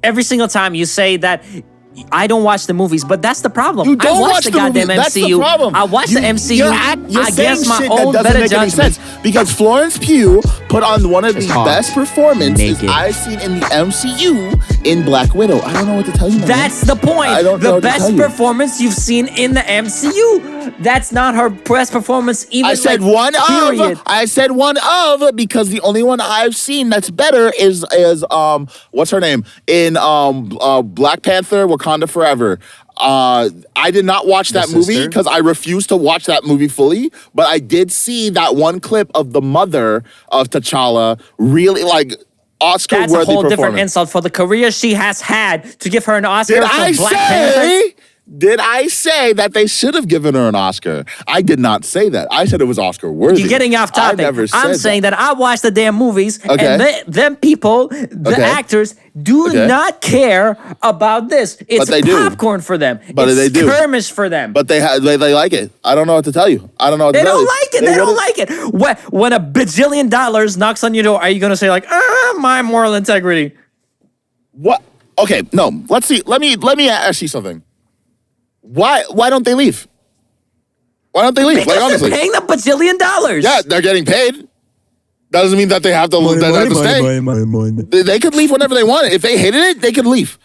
every single time you say that I don't watch the movies, but that's the problem. You don't I watch watch the the goddamn movies. That's MCU. the problem. I watch the MCU. You're against my shit own that doesn't better make any judgment. sense because Florence Pugh put on one of the hot. best performances Naked. I've seen in the MCU in Black Widow. I don't know what to tell you, man. That's the point. I don't know The what to tell best you. performance you've seen in the MCU. That's not her best performance. Even I said like, one period. of. I said one of because the only one I've seen that's better is what's her name in Black Panther: Wakanda Forever. I did not watch that movie sister? because I refused to watch that movie fully, but I did see that one clip of the mother of T'Challa really like Oscar-worthy That's a whole different performance. insult for the career she has had to give her an Oscar Did for I Black Panther. say? Did I say that they should have given her an Oscar? I did not say that. I said it was Oscar worthy. You're getting off topic. I never said I'm saying that I watch the damn movies, Okay. and them people, the Okay. actors, do Okay. not care about this. It's they do. popcorn for them. But it's they do. skirmish for them. But they like it. I don't know what to tell you. I don't know what They to tell don't you. like it. They don't like it. When a bajillion dollars knocks on your door, are you gonna say like, my moral integrity? What? Okay, no. Let's see. Let me ask you something. Why don't they leave? Why don't they leave? Because Like honestly. they're paying them bajillion dollars. Yeah, they're getting paid. Doesn't mean that they have to stay. They could leave whenever they want. If they hated it, they could leave.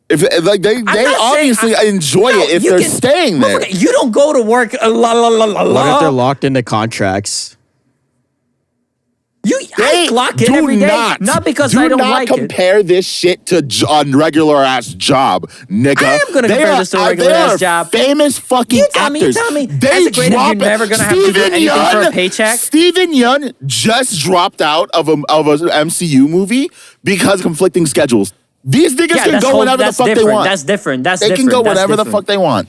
If like they not obviously saying- enjoy No, it if you they're can- staying there. Motherfucker, you don't go to work. What if they're locked into contracts? I clock in every day, not because I don't like Do not compare this shit to a regular ass job, nigga. I am gonna compare this to a regular ass job. Famous fucking You tell me, actors. you tell me. They As a creative, drop you're never gonna have to do Steven anything for a Yeun- paycheck? Steven Yeun just dropped out of an MCU movie because of conflicting schedules. These niggas can go whenever the fuck they want. That's different. That's They different. can go That's whenever the different. fuck they want.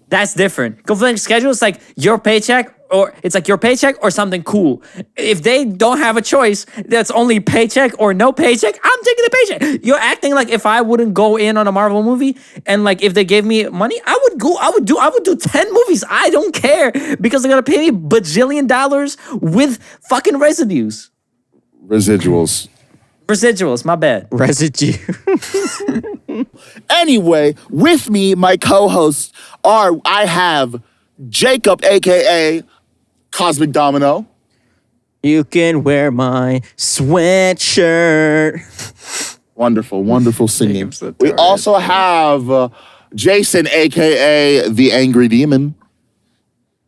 That's different. Conflicting schedule is like your paycheck, or it's like your paycheck or something cool. If they don't have a choice, that's only paycheck or no paycheck. I'm taking the paycheck. You're acting like if I wouldn't go in on a Marvel movie and like if they gave me money, I would go. I would do 10 movies. I don't care because they're gonna pay me bajillion dollars with fucking residues. Residuals. Residuals. My bad. Residue. Anyway, with me, my co-hosts I have Jacob, aka Cosmic Domino. You can wear my sweatshirt. Wonderful, wonderful singing. so We tired. also have Jason, aka the Angry Demon.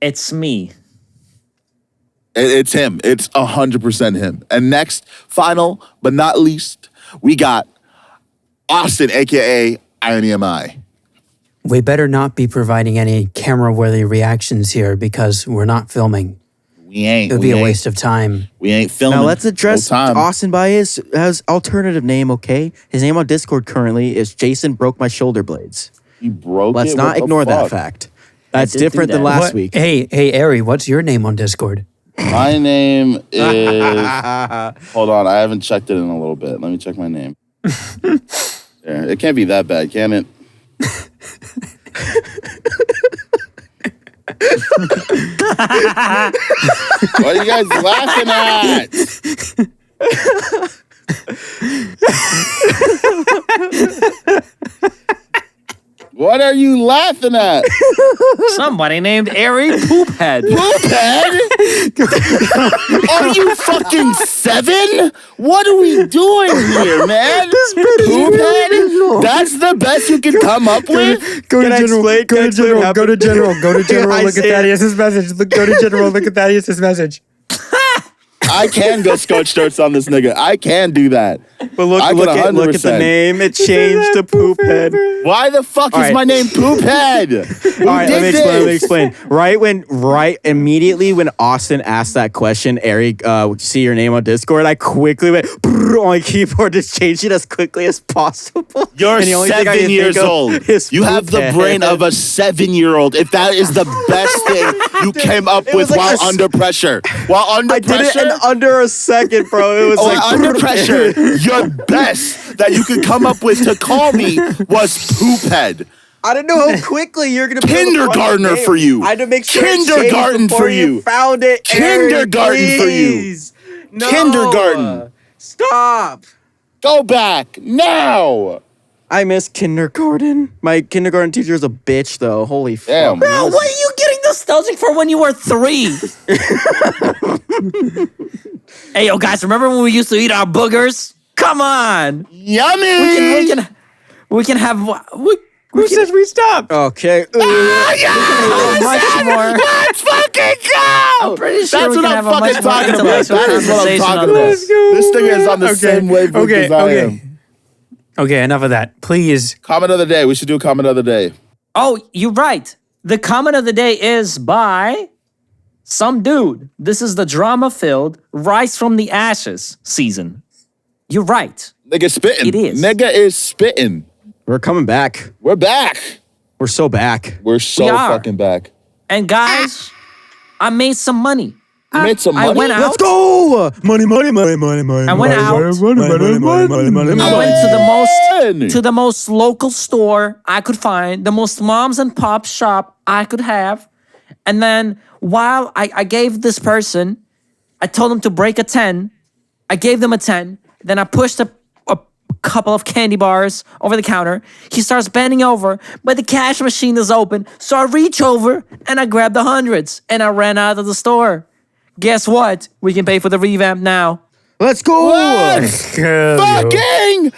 It's me. It's him. It's 100% him. And next, final but not least, we got Austin, aka INEMI. We better not be providing any camera-worthy reactions here because we're not filming. We ain't. It would be a waste of time. We ain't filming. Now let's address No time. Austin by his alternative name, okay? His name on Discord currently is Jason Broke My Shoulder Blades. He broke Let's it? not What the ignore that fuck? fact. That's did do different than that. last What- week. Hey, Ary, what's your name on Discord? My name is. Hold on, I haven't checked it in a little bit. Let me check my name. There, it can't be that bad, can it? What are you guys laughing at? What are you laughing at? Somebody named Ary Poophead. Poophead? Are you fucking 7? What are we doing here, man? Poophead? That's the best you can come up with? Go Can I explain- can I explain what go to happened? general, go to general, I look at see it. Thaddeus's message. Go to general, look at Thaddeus's message. I can go scotch starts on this nigga. I can do that. But look I at could the 100%. name. It changed to Poophead. Why the fuck All is right. my name Poophead? Who All right, let did me this? explain. Right immediately when Austin asked that question, Ary, see your name on Discord, I quickly went on my keyboard to change it as quickly as possible. You're And the only thing I 7 can years think of old. is You have the Poophead. brain of a 7-year-old. If that is the best thing you came up It with was like while under pressure. While under I did it pressure. in under a second, bro. It was While like under pressure, your best that you could come up with to call me was Poophead. I didn't know how quickly you're gonna. Kindergartner build a for you. I had to make sure. it changed Kindergarten before for you. Found it. Kindergarten Ary, for you. please. No. Kindergarten. Stop. Go back now. I miss kindergarten. My kindergarten teacher is a bitch, though. Holy Damn. fuck. Bro, what are you getting nostalgic for when you were 3? Hey, yo, guys, remember when we used to eat our boogers? Come on. Yummy. We can have... Who says we stopped? Okay. How much more? Let's fucking go! I'm pretty sure That's we what can I'm have a much fucking more talking about. intellectual That is what I'm conversation talking on about. this. This thing is on the same wavelength as I am. Okay, enough of that. Please. Comment of the day. We should do a comment of the day. Oh, you're right. The comment of the day is by some dude. This is the drama-filled Rise from the Ashes season. You're right. Nigga spitting. It is. Nigga is spitting. We're coming back. We're back. We're so back. We're so We are. fucking back. And guys, I made some money. You made some money? I went out. Let's go! Money, money, money, money, money. I went out. money, money, money, money. I went to the most local store I could find, the most moms and pop shop I could have. And then while I gave this person, I told them to break a 10. I gave them a 10. Then I pushed a couple of candy bars over the counter. He starts bending over, but the cash machine is open. So I reach over and I grab the hundreds and I ran out of the store. Guess what? We can pay for the revamp now. Let's go! Fucking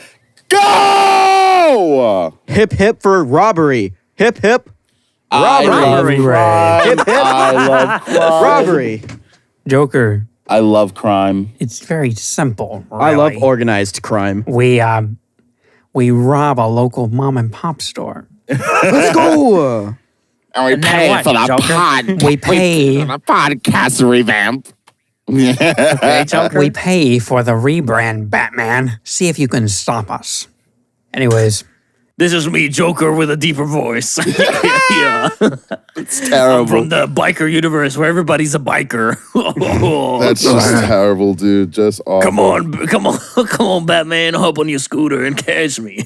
go! Hip, hip for robbery. Hip, hip. Robbery. Hip, hip. I love crime. Robbery. Joker, I love crime. it's very simple. I love really. organized crime. We rob a local mom and pop store. Let's go! And we And then pay what, for the Joker? We pay. the podcast revamp. Hey, Joker. We pay for the rebrand, Batman. See if you can stop us. Anyways, This is me, Joker, with a deeper voice. Yeah. It's terrible. From the biker universe where everybody's a biker. That's just terrible, dude. Just awful. Come on, Batman, hop on your scooter and catch me.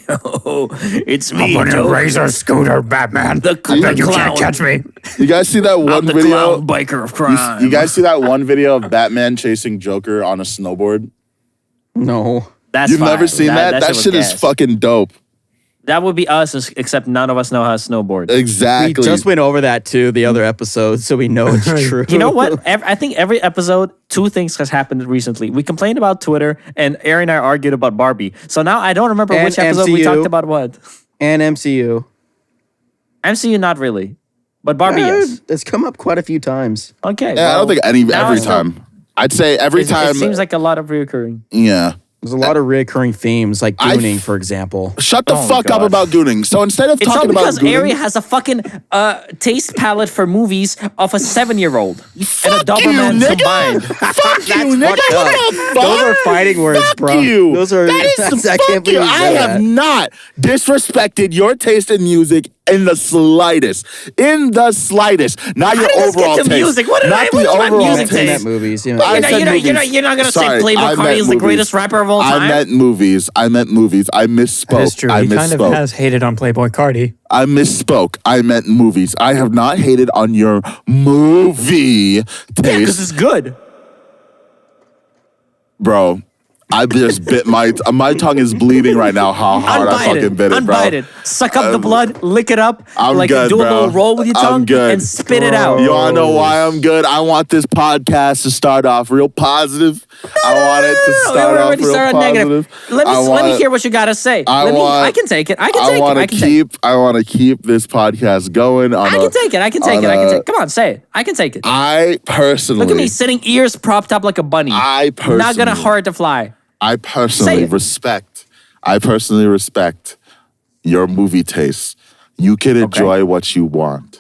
It's me, Joker. scooter, Batman. The clown. me. You guys see that one I'm the video? clown biker of crime. You guys see that one video of Batman chasing Joker on a snowboard? No. That's You've fire. never seen that? That was shit is gas. fucking dope. That would be us, except none of us know how to snowboard. Exactly. We just went over that too, the other episode, so we know it's true. You know what? I think every episode, 2 things has happened recently. We complained about Twitter, and Ary and I argued about Barbie. So now I don't remember And which episode we MCU. talked about what. And MCU. MCU, not really. But Barbie, yes. It's come up quite a few times. Okay. Yeah, I don't think now every it's still- time. I'd say every time. It seems like a lot of reoccurring. Yeah. There's a lot of recurring themes, like I gooning, f- for example. Shut the Oh, fuck up God. about gooning. So instead of It's all talking about because gooning, Ary has a fucking taste palette for movies of a 7-year-old and a fuck you, Doberman nigga. combined. Fuck you, nigga. fucked What up. the fuck? Those are fighting words, Fuck bro. you. Those are. That is I fuck can't you. believe you I said have that. not disrespected your taste in music in the slightest. In the slightest. Not your did this get overall to taste. music? What did not I- the what is my overall music taste. taste? movies, you know. I said movies. You're not gonna Sorry, say Playboy I Cardi meant is the movies. greatest rapper of all time? I meant movies. I misspoke. That is true. I He kind of misspoke. has hated on Playboy Cardi. I misspoke. I meant movies. I have not hated on your movie Because taste, it's good. bro. I just bit my tongue is bleeding right now. How hard I fucking bit it, bro. Unbite it. Suck up the blood, lick it up, I'm like good, do a bro. little roll with your I'm tongue, good. and spit it out. You wanna know why I'm good? I want this podcast to start off real positive. I want it to We start off already real started positive. negative. Let me hear what you gotta say. I can take it. I can take it. I want to keep this podcast going. I can take it. Come on, say it. I can take it. I personally Look at me sitting ears propped up like a bunny. Not gonna hurt to fly. I personally Say it. respect your movie tastes. You can enjoy what you want.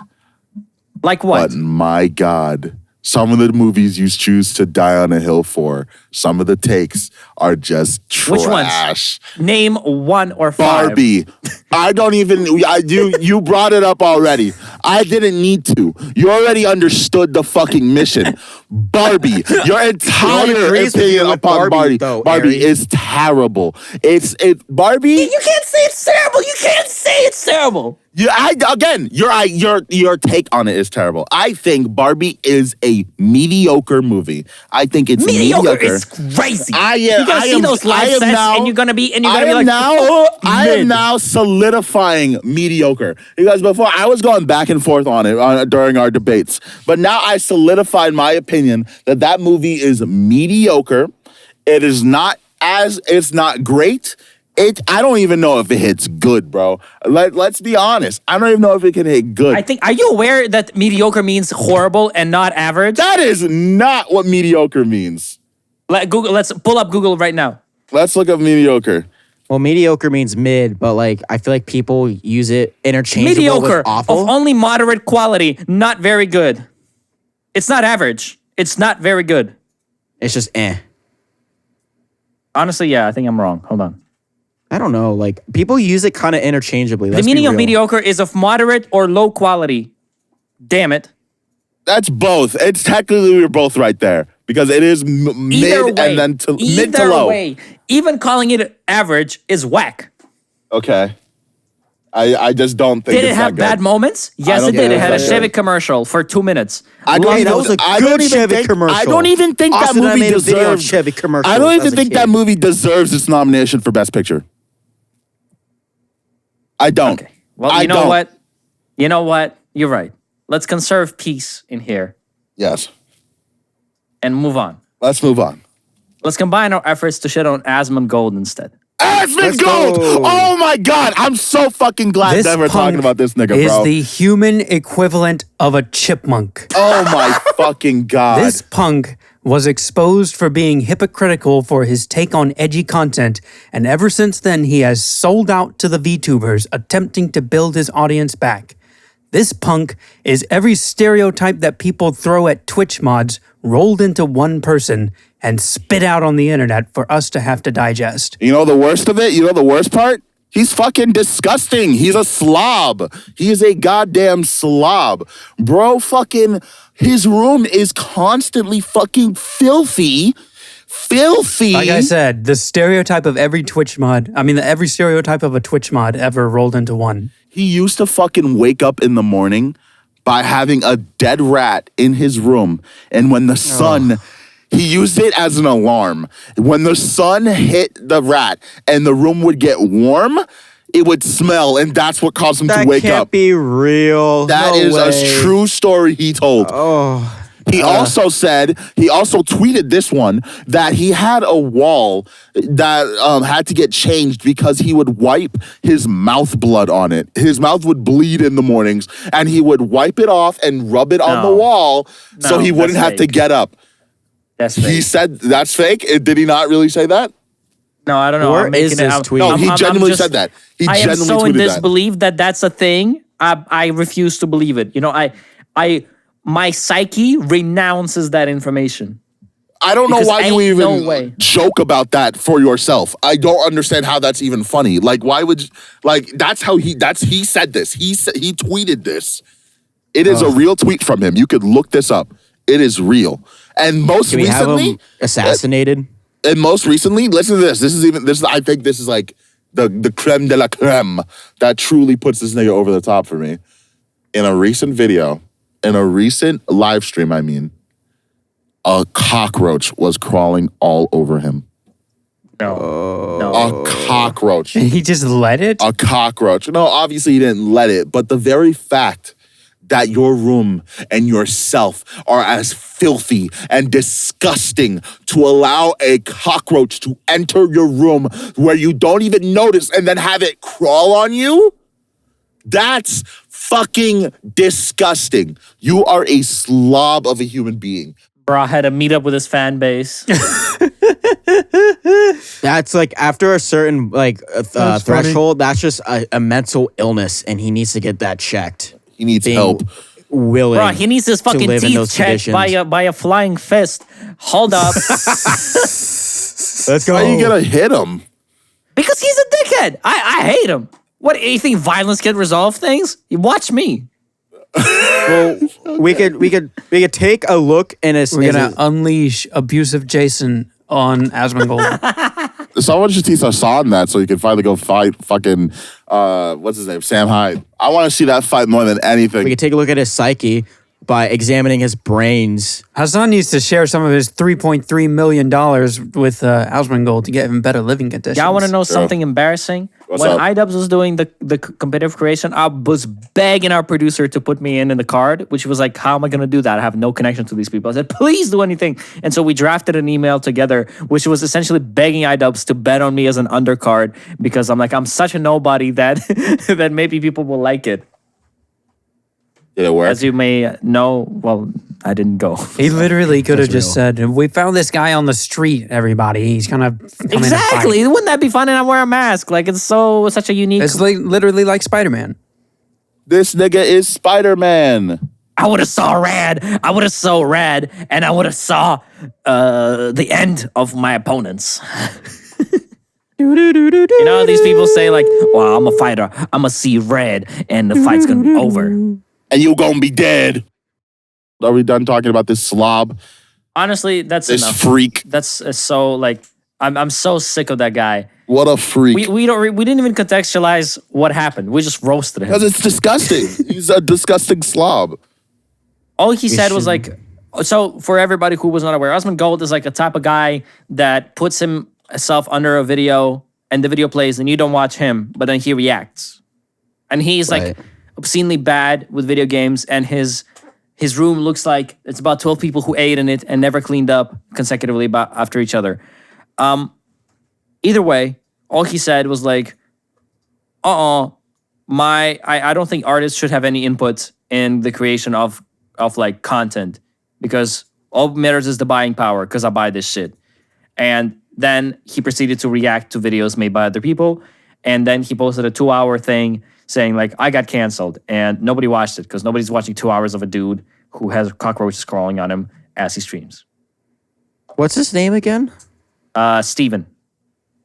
Like what? But my God, some of the movies you choose to die on a hill for, some of the takes are just trash. Which ones? Name 1 or 5. Barbie. I don't even. You brought it up already. I didn't need to. You already understood the fucking mission. Barbie. Your entire agrees with opinion you with upon Barbie, Barbie. though, Barbie Ary. is terrible. Barbie. You can't say it's terrible. You can't say it's terrible. Your take on it is terrible. I think Barbie is a mediocre movie. I think it's mediocre. Is crazy. You're gonna see those live sets, and you're gonna be like, I am now solidifying mediocre because before I was going back and forth on it during our debates, but now I solidified my opinion that movie is mediocre. It's not great. I don't even know if it hits good, bro. Let's be honest. I don't even know if it can hit good. Are you aware that mediocre means horrible and not average? That is not what mediocre means. Let's pull up Google right now. Let's look up mediocre. Well, mediocre means mid, but like I feel like people use it interchangeably Mediocre, with awful. of only moderate quality, not very good. It's not average. It's not very good. It's just eh. Honestly, yeah, I think I'm wrong. Hold on. I don't know. Like people use it kind of interchangeably. The meaning of mediocre is of moderate or low quality. Damn it. That's both. It's technically we're both right there because it is mid and then mid to low. Way, even calling it average is whack. Okay. I just don't think Did it it's have that good. bad moments? Yes, it did. It had a Chevy commercial for 2 minutes. That was a good Chevy commercial. I don't even think that Austin, I movie made a video on deserves. Chevy commercials I don't as even a think kid. that movie deserves its nomination for Best Picture. I don't. Okay. Well, you know what? You know what? You're right. Let's conserve peace in here Yes. and move on. Let's move on. Let's combine our efforts to shit on Asmongold instead. Asmongold! Oh my God! I'm so fucking glad This that we're talking punk about this nigga, is bro. the human equivalent of a chipmunk. Oh my fucking God! This punk was exposed for being hypocritical for his take on edgy content, and ever since then he has sold out to the VTubers, attempting to build his audience back. This punk is every stereotype that people throw at Twitch mods rolled into one person and spit out on the internet for us to have to digest. You know the worst of it? You know the worst part? He's fucking disgusting. He's a slob. He is a goddamn slob. Bro, fucking, his room is constantly fucking filthy. Filthy. Like I said, the stereotype of every every stereotype of a Twitch mod ever rolled into one. He used to fucking wake up in the morning by having a dead rat in his room. And when the sun, he used it as an alarm. When the sun hit the rat and the room would get warm, it would smell. And that's what caused him to wake That up. can't be real. That is a true story he told. He also tweeted this one that he had a wall that had to get changed because he would wipe his mouth blood on it. His mouth would bleed in the mornings and he would wipe it off and rub it on the wall so he wouldn't have to get up. That's fake. He said that's fake. Did he not really say that? No, I don't know. Where is this tweet? No, he genuinely said that. He I am genuinely so in tweeted that. disbelief that that's a thing. I refuse to believe it. You know, my psyche renounces that information. I don't know Because why you ain't no even way. joke about that for yourself. I don't understand how that's even funny. Like, why would he said this. He tweeted this. It is a real tweet from him. You could look this up. It is real. And most Can we have recently, him assassinated? and most recently, listen to this. I think this is like the creme de la creme that truly puts this nigga over the top for me. In a recent live stream, a cockroach was crawling all over him. No. A cockroach. And he just let it? A cockroach. No, obviously he didn't let it, but the very fact that your room and yourself are as filthy and disgusting to allow a cockroach to enter your room where you don't even notice and then have it crawl on you, that's fucking disgusting. You are a slob of a human being. Bro had to meet up with his fan base. That's like after a certain That's threshold, that's just a mental illness and he needs to get that checked. He needs Being help. Willing Bro, he needs his to fucking live in teeth those checked by a flying fist. Hold up. Let's go. Why are you gonna hit him? Because he's a dickhead. I hate him. What, you think violence can resolve things? You watch me. Well, we could take a look and We're going to unleash abusive Jason on Asmongold. Someone should teach Hassan that so he can finally go fight fucking what's his name? Sam Hyde. I want to see that fight more than anything. We can take a look at his psyche by examining his brains. Hassan needs to share some of his $3.3 million with Asmongold to get him better living conditions. Y'all want to know something embarrassing? What's when up? iDubbbz was doing the competitive creation, I was begging our producer to put me in the card, which was like, how am I going to do that? I have no connection to these people. I said, please do anything. And so we drafted an email together, which was essentially begging iDubbbz to bet on me as an undercard because I'm like, I'm such a nobody that that maybe people will like it. Did it work? As you may know, well, I didn't go. He literally could have just said, we found this guy on the street, everybody. He's going to come in and Exactly. fight. Wouldn't that be fun? And I wear a mask. Like, it's such a unique. It's literally like Spider-Man. This nigga is Spider-Man. I would have saw rad. I would have saw rad, and I would have saw the end of my opponents. You know, these people say like, "Well, I'm a fighter. I'm gonna see red, and the fight's gonna be over." And you gonna be dead. Are we done talking about this slob? Honestly, that's This enough. freak. That's so like, I'm so sick of that guy. What a freak. We didn't even contextualize what happened. We just roasted him. Because it's disgusting. He's a disgusting slob. All he said was like, so for everybody who was not aware, Asmongold is like a type of guy that puts himself under a video and the video plays and you don't watch him, but then he reacts. And he's like obscenely bad with video games and his room looks like it's about 12 people who ate in it and never cleaned up consecutively after each other. Either way, all he said was like, I don't think artists should have any input in the creation of like content because all that matters is the buying power because I buy this shit. And then he proceeded to react to videos made by other people. And then he posted a 2-hour thing saying like, I got canceled and nobody watched it because nobody's watching 2 hours of a dude who has cockroaches crawling on him as he streams. What's his name again? Steven.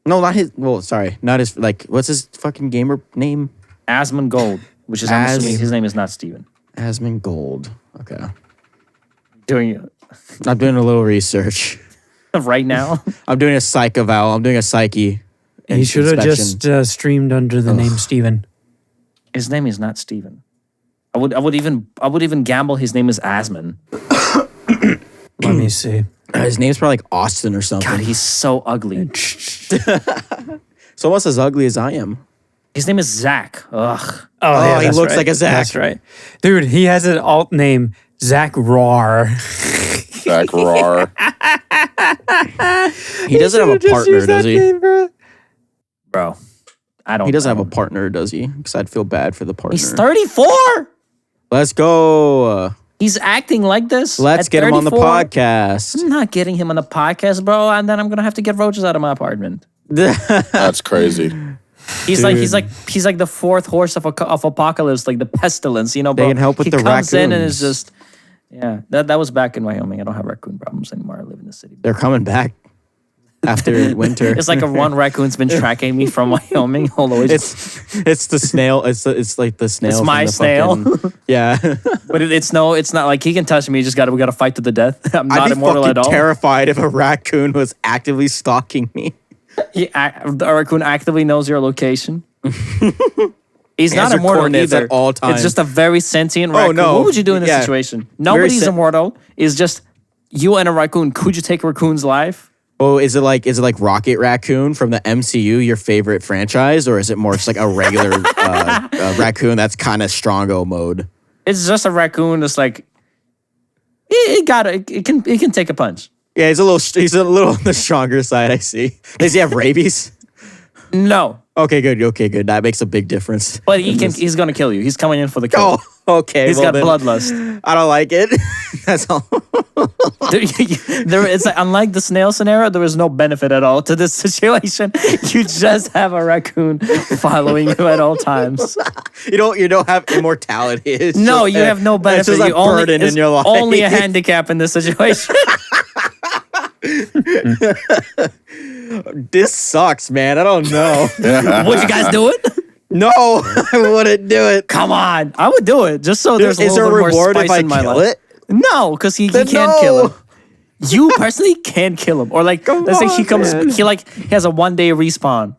No, not his. Well, sorry, not his. Like, what's his fucking gamer name? Asmongold, which is, I'm assuming his name is not Steven. Asmongold. Okay. Doing I'm doing a little research. right now. I'm doing a psych eval. I'm doing a psyche. He should have inspection. just streamed under the name Steven. His name is not Steven. I would even gamble his name is Asmon. Let me see. His name's probably like Austin or something. God, he's so ugly. It's almost as ugly as I am. His name is Zach. Ugh. Oh, he that's looks right. like a Zach. That's right. Dude, he has an alt name, Zach Rar. Zach Rar. He doesn't have a partner, does he? Bro. I don't He doesn't know. have a partner, does he? Because I'd feel bad for the partner. He's 34. Let's go. He's acting like this. Let's at get him on the 34? podcast. I'm not getting him on the podcast, bro, and then I'm gonna have to get roaches out of my apartment. That's crazy. He's like the fourth horse of apocalypse, like the pestilence, you know, bro. They can help with he the comes in and it's raccoons. just, yeah. That was back in Wyoming. I don't have raccoon problems anymore. I live in the city. They're coming back after winter. It's like one raccoon's been tracking me from Wyoming all the way. It's the snail. It's like the snail. It's from my the snail. fucking- yeah. But it's not like he can touch me. We gotta fight to the death. I'm not I'd be immortal fucking at all. terrified if a raccoon was actively stalking me. The raccoon actively knows your location. He's not your immortal coordinates either. at all times. It's just a very sentient raccoon. no. What would you do in this Yeah. situation? Nobody's sen- immortal. It's just you and a raccoon. Could you take a raccoon's life? Oh, is it like Rocket Raccoon from the MCU, your favorite franchise, or is it more just like a regular raccoon that's kind of strongo mode? It's just a raccoon that's like it can take a punch. Yeah, he's a little on the stronger side. I see. Does he have rabies? No. Okay, good. That makes a big difference. But he's gonna kill you. He's coming in for the kill. Oh, okay. He's well got then, bloodlust. I don't like it. That's all. It's like, unlike the snail scenario, there is no benefit at all to this situation. You just have a raccoon following you at all times. You don't have immortality. It's No, just you have no benefit. It's just a You only, burden it's in your life. only a handicap in this situation. This sucks, man. I don't know. Would you guys do it? No, I wouldn't do it. Come on, I would do it just so there's a Is there little a bit more reward spice if I in my kill life. it? No, because he Then can't no. kill it. You personally can't kill him. Or like, let's say he has a 1 day respawn.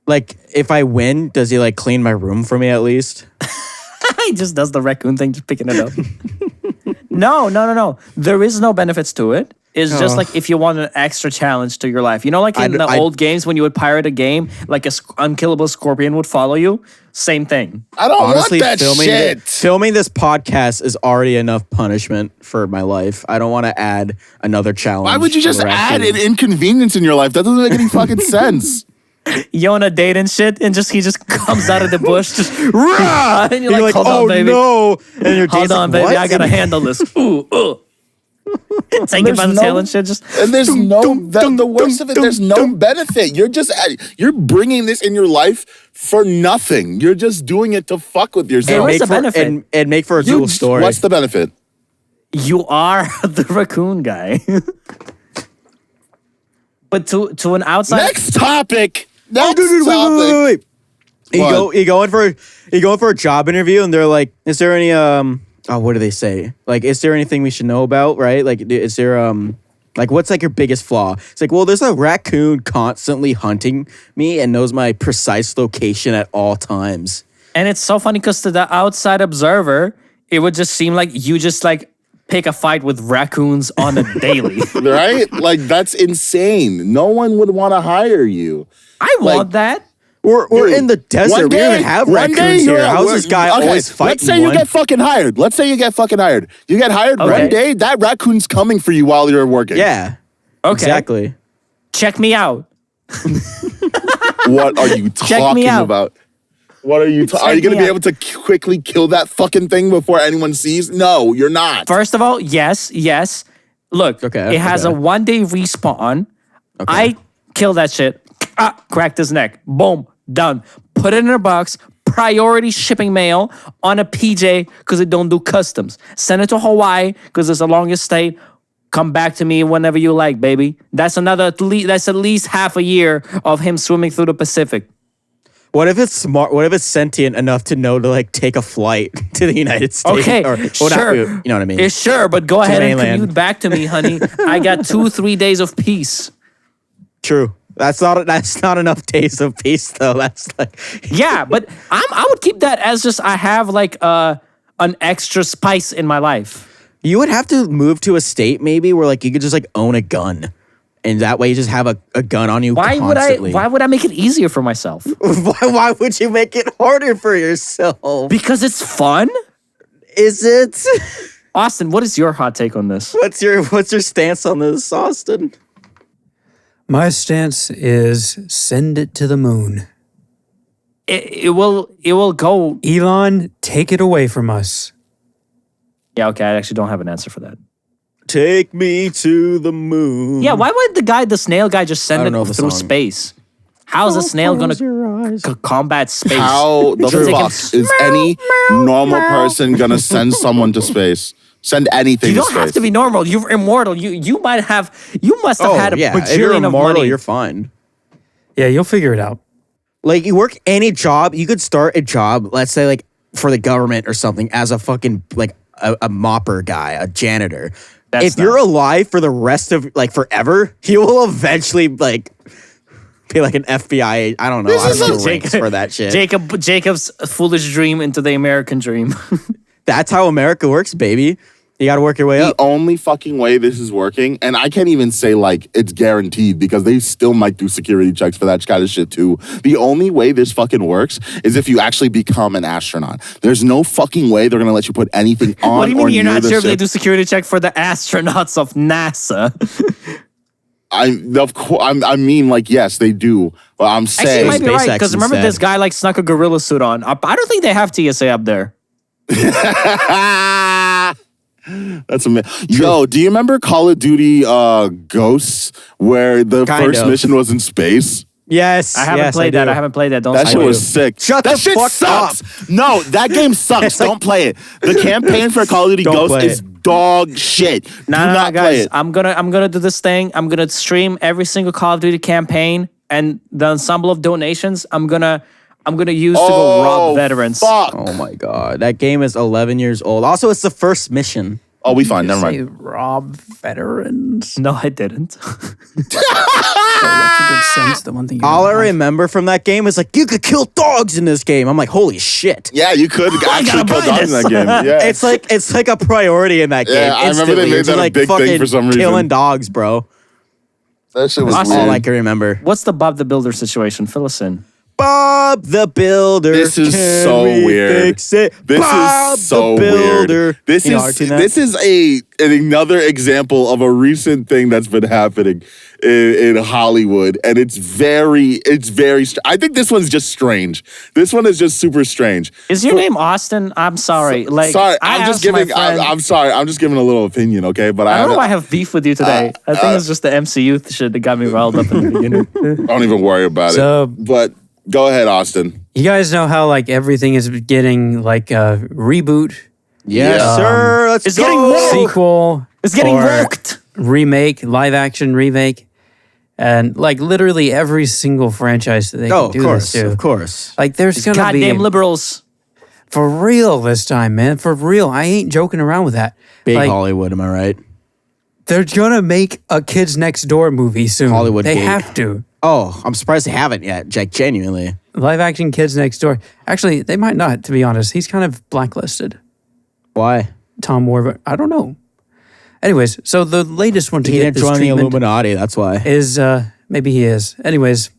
Like, if I win, does he like clean my room for me at least? He just does the raccoon thing, just picking it up. No. There is no benefits to it. It's just like if you want an extra challenge to your life. You know, like in the old games when you would pirate a game, like a unkillable scorpion would follow you. Same thing. I don't want that shit. Filming this podcast is already enough punishment for my life. I don't want to add another challenge. Why would you just add an inconvenience in your life? That doesn't make any fucking sense. You on a date and shit, and he just comes out of the bush, just rah! And you're like, hold on, baby. No. And your hold on, baby. I gotta handle this. Ooh. Take it by the tail and shit. And there's the worst of it. There's no benefit. You're bringing this in your life for nothing. You're just doing it to fuck with yourself. There is a benefit. And make for a cool story. What's the benefit? You are the raccoon guy. But to an outside. Next topic. Wait. You go in for a job interview, and they're like, "Is there any what do they say? Like, is there anything we should know about? Right? Like, is there like what's like your biggest flaw?" It's like, well, there's a raccoon constantly hunting me and knows my precise location at all times. And it's so funny because to the outside observer, it would just seem like you just like pick a fight with raccoons on a daily. Right? Like, that's insane. No one would want to hire you. I want that. We're in the desert. We don't even have raccoons here. How's this guy always fighting? Let's say you get fucking hired. You get hired one day, that raccoon's coming for you while you're working. Yeah. Okay. Exactly. Check me out. What are you talking about? What are you Are you going to be able to quickly kill that fucking thing before anyone sees? No, you're not. First of all, yes. Look, it has a 1 day respawn. Okay. I kill that shit. Cracked his neck. Boom. Done. Put it in a box. Priority shipping mail on a PJ because it don't do customs. Send it to Hawaii because it's the longest state. Come back to me whenever you like, baby. That's that's at least half a year of him swimming through the Pacific. What if it's smart? What if it's sentient enough to know to like take a flight to the United States? Okay, sure. You know what I mean? Sure, but go ahead and commute back to me, honey. I got 2-3 days of peace. True. That's not enough days of peace though. That's like yeah, but I would keep that as just I have like an extra spice in my life. You would have to move to a state maybe where like you could just like own a gun. And that way you just have a gun on you constantly. Why would I make it easier for myself? Why would you make it harder for yourself? Because it's fun? Is it? Austin, what is your hot take on this? What's your stance on this, Austin? My stance is send it to the moon. It will go. Elon, take it away from us. Yeah, okay, I actually don't have an answer for that. Take me to the moon. Yeah, why would the snail guy just send it through space? How's a snail gonna combat space? How the fuck is any normal person gonna send someone to space? Send anything to space. You don't have to be normal. You're immortal. You must have had a bajillion if you're immortal, of money. You're fine. Yeah, you'll figure it out. Like, you work any job, you could start a job, let's say like for the government or something, as a fucking like a mopper guy, a janitor. If you're alive for the rest of like forever, you will eventually like be like an FBI. I don't know. I don't know ranks for that shit. Jacob's foolish dream into the American dream. That's how America works, baby. You got to work your way up. The only fucking way this is working, and I can't even say like it's guaranteed because they still might do security checks for that kind of shit too. The only way this fucking works is if you actually become an astronaut. There's no fucking way they're gonna let you put anything on. What do you mean you're not sure if ship. they do security check for the astronauts of NASA? I mean, like, yes, they do. But I'm saying, actually, you might be right because remember this guy like snuck a gorilla suit on. I don't think they have TSA up there. That's amazing. Yo, do you remember Call of Duty Ghosts where the first mission was in space? Yes. I haven't played that. I haven't played that. That shit was sick. Shut that the shit fuck sucks. up. No, that game sucks. Don't play it. The campaign for Call of Duty Ghosts is dog shit. Nah, guys. I'm gonna do this thing. I'm gonna stream every single Call of Duty campaign and the ensemble of donations. I'm gonna use to go rob veterans. Fuck. Oh my god, that game is 11 years old. Also, it's the first mission. Oh, we fine. Never Say mind. Rob Veterans. No, I didn't. Oh, that's a good sense. The one thing. All I remember from that game is like, you could kill dogs in this game. I'm like, holy shit. Yeah, you could actually kill dogs in that game. Yeah. It's like a priority in that game. Yeah, I remember they Instantly. made You're that a like big thing fucking for some reason. killing dogs, bro. That shit was Awesome. weird. All I can remember. What's the Bob the Builder situation? Fill us in. Bob the Builder. This is can so we weird. fix it? This Bob is so the Builder. weird. This You know, is Artina? this is another example of a recent thing that's been happening in Hollywood, and it's very. I think this one's just strange. This one is just super strange. Is your name Austin? I'm sorry. Sorry, I'm just giving. I'm sorry. I'm just giving a little opinion, okay? But I don't know why I have beef with you today. I think it's just the MCU shit that got me riled up in the beginning. Don't even worry about So- it. But go ahead, Austin. You guys know how like everything is getting like a reboot, Yes, Yeah. sir. Let's It's go. getting woke. sequel, It's getting or woked. remake, live action remake, and like literally every single franchise that they Oh, can do of course, this to. of course. Like there's gonna Goddamn be liberals. for real this time, man. For real, I ain't joking around with that. Big like, Hollywood, am I right? they're gonna make a Kids Next Door movie soon. Hollywood they gig. have to. Oh, I'm surprised they haven't yet, Jack. Genuinely. Live action Kids Next Door. Actually, they might not. To be honest, he's kind of blacklisted. Why? Tom Warburton. I don't know. Anyways, so the latest one to He get didn't this join the treatment Illuminati. That's why. is maybe he is. Anyways,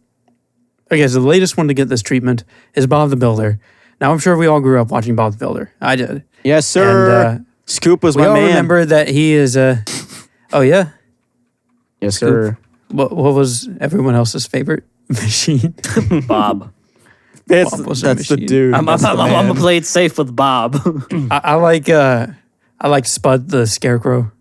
okay, so the latest one to get this treatment is Bob the Builder. Now I'm sure we all grew up watching Bob the Builder. I did. Yes, sir. And, Scoop was We my all man. remember that he is a. Oh yeah. Yes, sir. What was everyone else's favorite machine? Bob. That's, Bob was a that's the machine. dude. I'm That's the gonna man. play it safe with Bob. I like Spud the Scarecrow.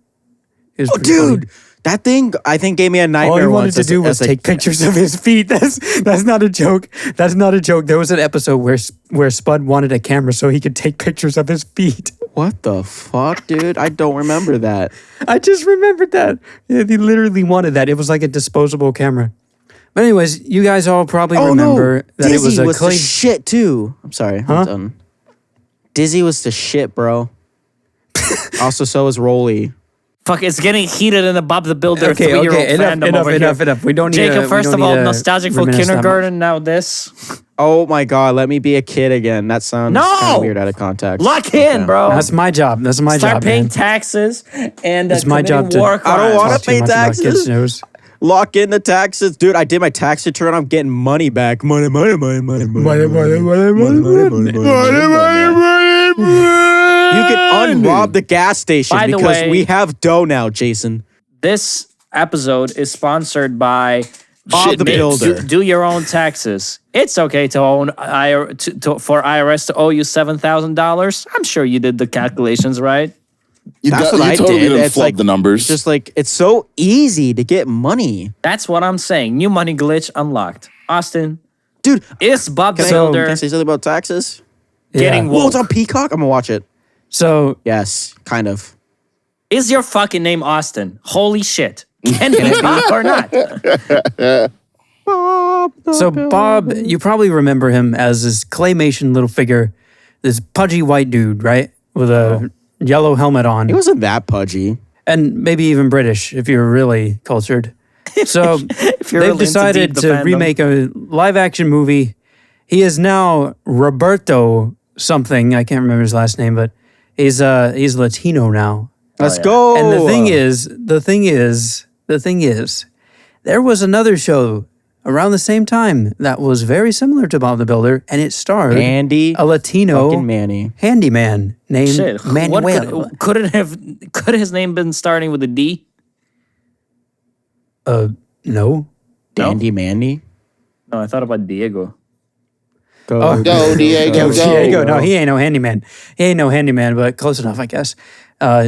He was Oh, pretty funny. dude, that thing I think gave me a nightmare. All he wanted once to as- do was as a- take pictures of his feet. That's not a joke. That's not a joke. There was an episode where Spud wanted a camera so he could take pictures of his feet. What the fuck, dude? I don't remember that. I just remembered that. Yeah, he literally wanted that. It was like a disposable camera. But anyways, you guys all probably remember that Dizzy it was a the clay. shit too. I'm sorry, I'm done. Dizzy was the shit, bro. Also, so was Rolly. Fuck, it's getting heated in the Bob the Builder Okay, 3-year-old okay, fandom over here. enough. We don't need Jacob, to, first we of don't all, need to nostalgic for reminisce that much. kindergarten, now this. Oh my god, let me be a kid again. That sounds No! kinda weird out of context. Lock in, bro. That's my job. That's my Start job. paying man. taxes and It's my job to- war I don't crimes. wanna Talk too pay much about taxes. kids' news. Lock in the taxes, dude. I did my tax return. I'm getting money back. Money. You can unrob the gas station By the because way- we have dough now, Jason. This episode is sponsored by Bob the Builder. Do your own taxes. It's okay to own for IRS to owe you $7,000. I'm sure you did the calculations right. That's what you I totally did. didn't It's flub like the numbers. Just like it's so easy to get money, That's what I'm saying. New money glitch unlocked. Austin, dude. is Bob the Can Builder I say something about taxes? getting Yeah. Whoa, it's woke? on Peacock. I'm gonna watch it. So Yes, kind of. Is your fucking name Austin? Holy shit. Can it be or not? So Bob, you probably remember him as this claymation little figure, this pudgy white dude, right? With a yellow helmet on. He wasn't that pudgy. And maybe even British if you're really cultured. So you're they've really into decided deep the to fandom. remake a live action movie. He is now Roberto something. I can't remember his last name, but he's Latino now. Let's go. And the thing is, there was another show around the same time that was very similar to Bob the Builder, and it starred Andy a Latino fucking Manny. handyman named Shit. Manuel. What could his name been starting with a D? No. Andy Manny. No, I thought about Diego. Go. Oh. Go, Diego, go. Diego. No, he ain't no handyman. He ain't no handyman, but close enough, I guess.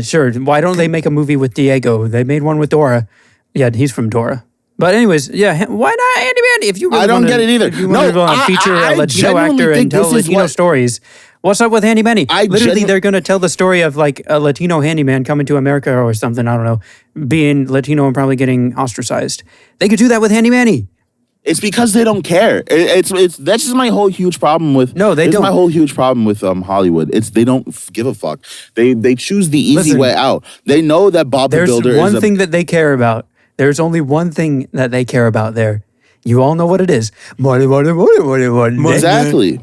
Sure. Why don't they make a movie with Diego? They made one with Dora. Yeah, he's from Dora. But anyways, yeah, why not Andy Mandy? If you really I don't wanna- get it either. If you No, want to feature I a Latino genuinely actor and think tell this is Latino what- stories, what's up with Handy Manny? I Literally, genu- they're going to tell the story of like a Latino handyman coming to America or something. I don't know, being Latino and probably getting ostracized. They could do that with Handy Manny. It's because they don't care. It's that's just my whole huge problem with. No, they don't. My whole huge problem with Hollywood. It's they don't give a fuck. They choose the easy way out. They know that Bob the Builder is There's one thing that they care about. There's only one thing that they care about there. You all know what it is. Money, money, money, money, money. Exactly.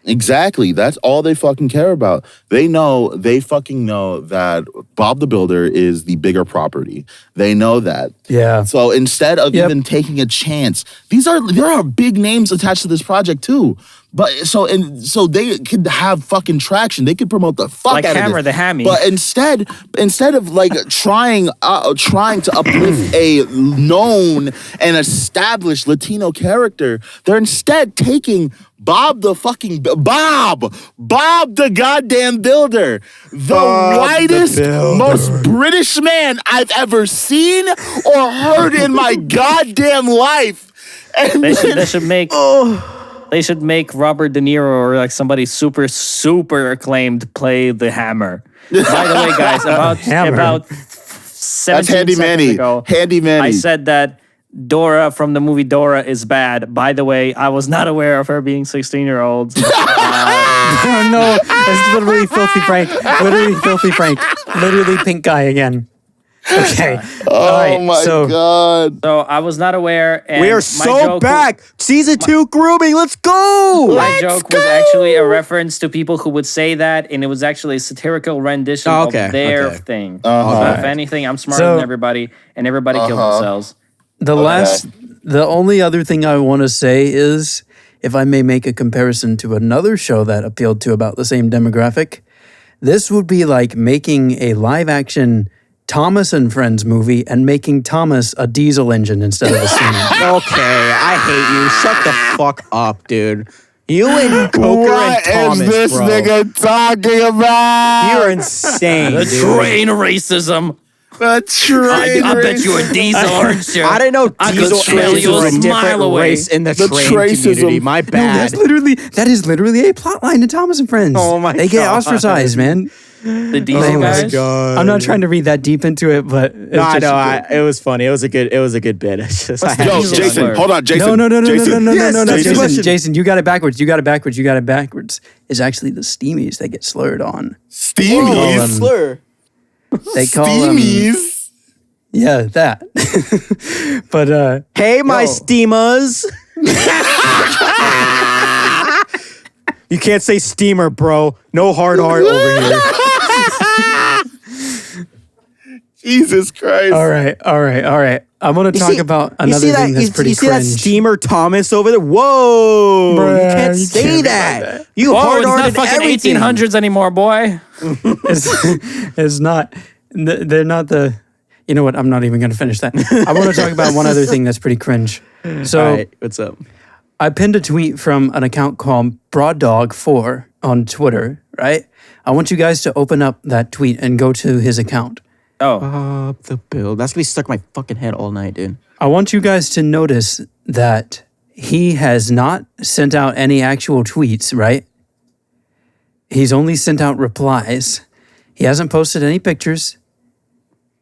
Exactly. That's all they fucking care about. They fucking know that Bob the Builder is the bigger property. They know that. Yeah. So instead of even taking a chance, there are big names attached to this project too. But so they could have fucking traction. They could promote the fuck like out Hammer of the this. Hammy. But instead of like trying to uplift a known and established Latino character, they're instead taking Bob the goddamn Builder, the whitest, most British man I've ever seen or heard in my goddamn life. And They should make. They should make Robert De Niro or like somebody super, super acclaimed play the Hammer. By the way, guys, about 17 seconds ago, Handy Manny. I said that Dora from the movie Dora is bad. By the way, I was not aware of her being 16-year-olds. Oh no, it's literally Filthy Frank. Literally Filthy Frank. Literally pink guy again. Okay. Oh my god. So I was not aware. And We are my so joke back. Season 2 grooming. Let's go. My joke was actually a reference to people who would say that, and it was actually a satirical rendition of their thing. So if anything, I'm smarter than everybody, and everybody killed themselves. The only other thing I want to say is, if I may make a comparison to another show that appealed to about the same demographic, this would be like making a live action Thomas and Friends movie and making Thomas a diesel engine instead of a Siemens. Okay, I hate you. Shut the fuck up, dude. You and Coker and Thomas, What is this bro. nigga talking about? You're insane, The dude. train racism. The train. I bet you a diesel, aren't you? I didn't know I could diesel smell engines you were a a different mile away. race in the The train tracism. community. My bad. That is literally a plot line in Thomas and Friends. Oh my They get God. ostracized, man. The diesel guys. God. I'm not trying to read that deep into it, but it's No, I just- know. It was funny. It was a good bit. It's just, I had Yo, to say Jason, word. hold on, Jason. No, Jason. Jason. Jason, you got it backwards. You got it backwards. It's actually the steamies that get slurred on. Steamies. slur. They call them. Steamies. Yeah, that. But Hey, my steamers. You can't say steamer, bro. No hard R over here. Jesus Christ. all right. I'm gonna talk about another thing that's pretty you see that cringe. steamer Thomas over there? Whoa! Bruh, you can't you say can't be that. like that. You Oh, hard it's not R fucking everything. 1800s anymore, boy. It's not. They're not the. You know what? I'm not even gonna finish that. I want to talk about one other thing that's pretty cringe. So All right, what's up? I pinned a tweet from an account called BrodDawg4 on Twitter. Right. I want you guys to open up that tweet and go to his account. Oh, Up the bill. That's gonna be stuck in my fucking head all night, dude. I want you guys to notice that he has not sent out any actual tweets, right? He's only sent out replies. He hasn't posted any pictures.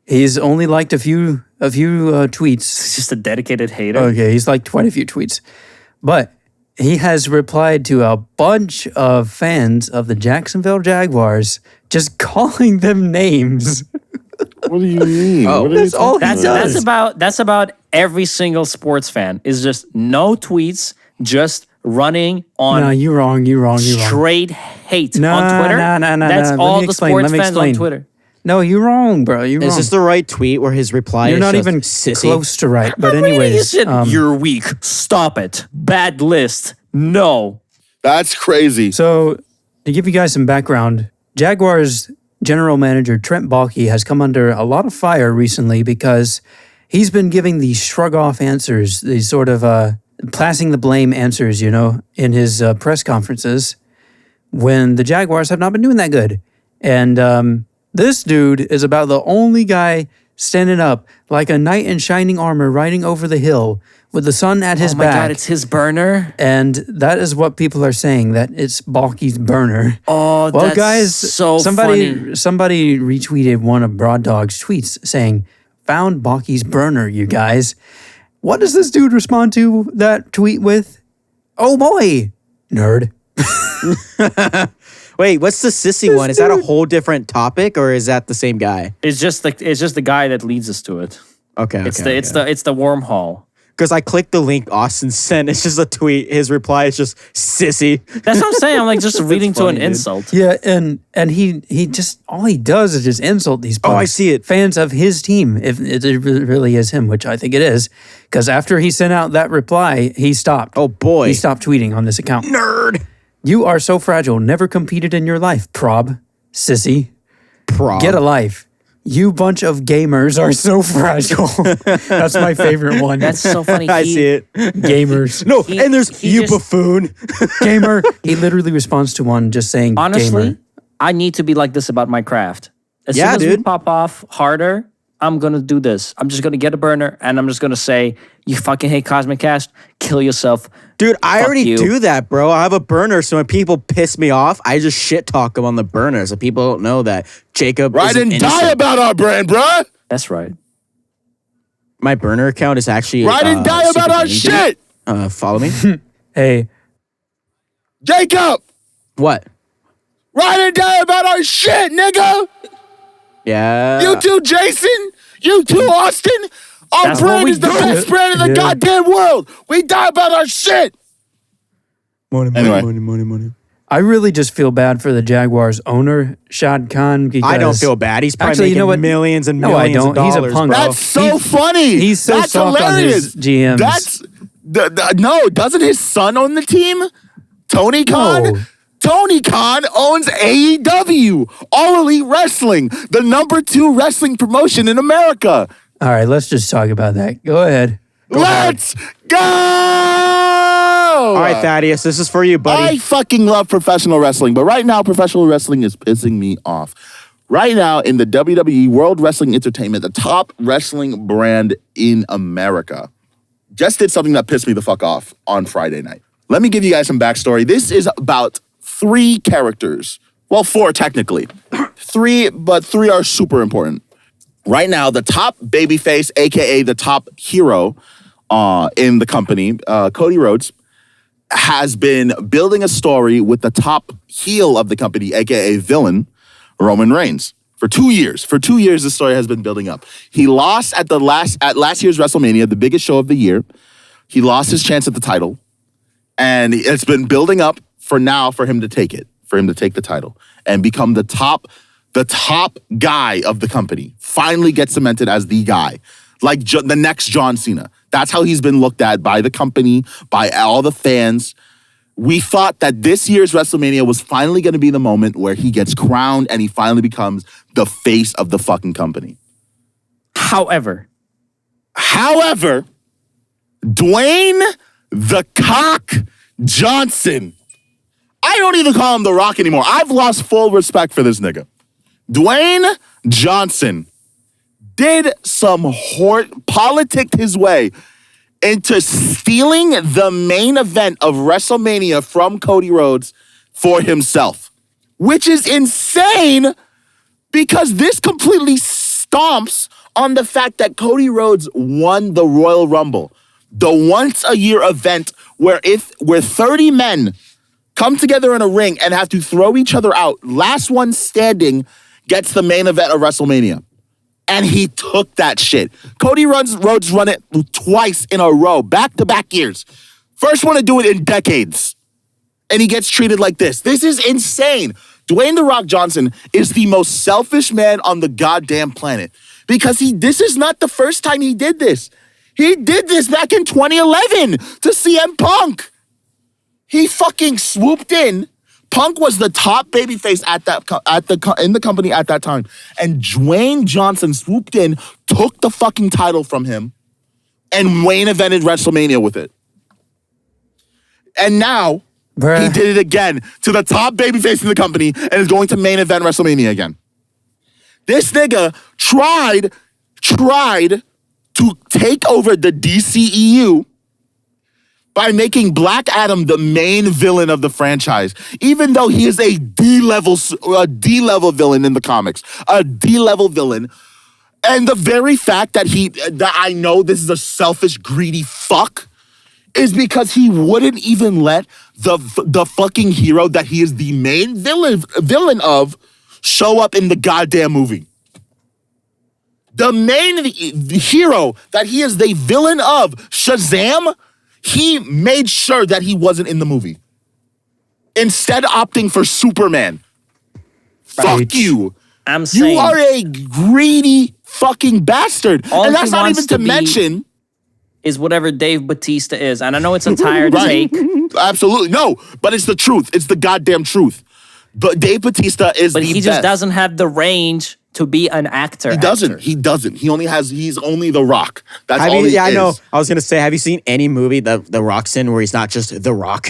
He's only liked a few tweets. it's just a dedicated hater. Okay, he's liked quite a few tweets. But he has replied to a bunch of fans of the Jacksonville Jaguars, just calling them names. What do you mean? Oh, What are you that's all he talking does. That's about every single sports fan. Is just no tweets, just running on No, you're wrong. straight hate No, on Twitter. no. That's Let all me the explain, sports let me fans explain. on Twitter. No, you're wrong, bro. You're Is wrong. this the right tweet where his reply You're is not just even sissy? close to right. But Reading anyways, this shit, you're weak. Stop it. Bad list. No. That's crazy. so to give you guys some background, Jaguars general manager Trent Baalke has come under a lot of fire recently because he's been giving these shrug off answers, these sort of passing the blame answers, in his press conferences when the Jaguars have not been doing that good. And this dude is about the only guy standing up like a knight in shining armor riding over the hill with the sun at his Oh my back. God, it's his burner. And that is what people are saying, that it's Baalke's burner. Oh, Well, that's guys, so somebody funny. retweeted one of BrodDawg's tweets saying, "Found Baalke's burner, you guys." What does this dude respond to that tweet with? Oh boy, nerd. Wait, what's the sissy one? Is that a whole different topic or is that the same guy? It's just the guy that leads us to it. Okay. It's the wormhole. Because I clicked the link Austin sent. It's just a tweet. His reply is just sissy. That's what I'm saying. I'm like just reading to funny, an dude. insult. Yeah, and he just all he does is just insult these punks. I see it. Fans of his team, if it really is him, which I think it is, because after he sent out that reply, he stopped. Oh boy. He stopped tweeting on this account. Nerd. You are so fragile. Never competed in your life, prob, sissy. Get a life. You bunch of gamers are so fragile. That's my favorite one. That's so funny. I see it. Gamers. No, and there's he you just- buffoon. Gamer. He literally responds to one just saying Honestly, gamer. I need to be like this about my craft. As Yeah, soon as we dude. pop off harder, I'm gonna do this. I'm just gonna get a burner and I'm just gonna say, you fucking hate Cosmic Cast, kill yourself. Dude, I Fuck already you. do that, bro. I have a burner, so when people piss me off, I just shit talk them on the burner, so people don't know that Jacob Ride isn't and die innocent. about our brand, bruh. That's right. My burner account is actually Ride and die super about our green, dude. shit. Follow me. Hey, Jacob, What? ride and die about our shit, nigga. Yeah. You too, Jason. You too, Austin. Our That's what brand we is the do. best brand in the Yeah. goddamn world. We die about our shit. Money, Anyway. money. I really just feel bad for the Jaguars owner, Shad Khan. Because I don't feel bad. He's probably Actually, you making know what? millions and No, I millions of don't. He's a dollars, punk. bro. That's so funny. he's so That's soft on hilarious. his GMs. That's no. Doesn't his son own the team? Tony Khan. No. Tony Khan owns AEW, All Elite Wrestling, the #2 wrestling promotion in America. All right, let's just talk about that. Go ahead. Let's go! All right, Thaddeus, this is for you, I buddy. fucking love professional wrestling, but right now, professional wrestling is pissing me off. Right now, in the WWE World Wrestling Entertainment, the top wrestling brand in America, just did something that pissed me the fuck off on Friday night. Let me give you guys some backstory. This is about 3 characters. Well, 4 technically. 3, but 3 are super important. Right now, the top babyface, aka the top hero in the company, Cody Rhodes, has been building a story with the top heel of the company, aka villain, Roman Reigns, for 2 years. For 2 years, this story has been building up. He lost at last year's WrestleMania, the biggest show of the year. He lost his chance at the title, and it's been building up for him to take it, for him to take the title and become the top guy of the company. Finally gets cemented as the guy, like the next John Cena. That's how he's been looked at by the company, by all the fans. We thought that this year's WrestleMania was finally going to be the moment where he gets crowned and he finally becomes the face of the fucking company. However, Dwayne the Cock Johnson. I don't even call him The Rock anymore. I've lost full respect for this nigga. Dwayne Johnson did some politicked his way into stealing the main event of WrestleMania from Cody Rhodes for himself, which is insane because this completely stomps on the fact that Cody Rhodes won the Royal Rumble, the once-a-year event where 30 men come together in a ring and have to throw each other out. Last one standing gets the main event of WrestleMania. And he took that shit. Cody Rhodes run it twice in a row, back-to-back years. First one to do it in decades. And he gets treated like this. This is insane. Dwayne The Rock Johnson is the most selfish man on the goddamn planet. Because this is not the first time he did this. He did this back in 2011 to CM Punk. He fucking swooped in. Punk was the top babyface in the company at that time. And Dwayne Johnson swooped in, took the fucking title from him, and main evented WrestleMania with it. And now, he did it again to the top babyface in the company and is going to main event WrestleMania again. This nigga tried to take over the DCEU by making Black Adam the main villain of the franchise, even though he is a D-level villain in the comics, a D-level villain. And the very fact that I know this is a selfish, greedy fuck is because he wouldn't even let the fucking hero that he is the main villain of show up in the goddamn movie. The hero that he is the villain of, Shazam, he made sure that he wasn't in the movie. Instead opting for Superman. Fuck you. I'm saying. You are a greedy fucking bastard. And that's not even to mention. Is whatever Dave Bautista is. And I know it's a tired take. Absolutely. No, but it's the truth. It's the goddamn truth. But Dave Bautista is But he just doesn't have the range to be an actor. He doesn't. He's only The Rock. That's all he is. I know. I was going to say, have you seen any movie that The Rock's in where he's not just The Rock?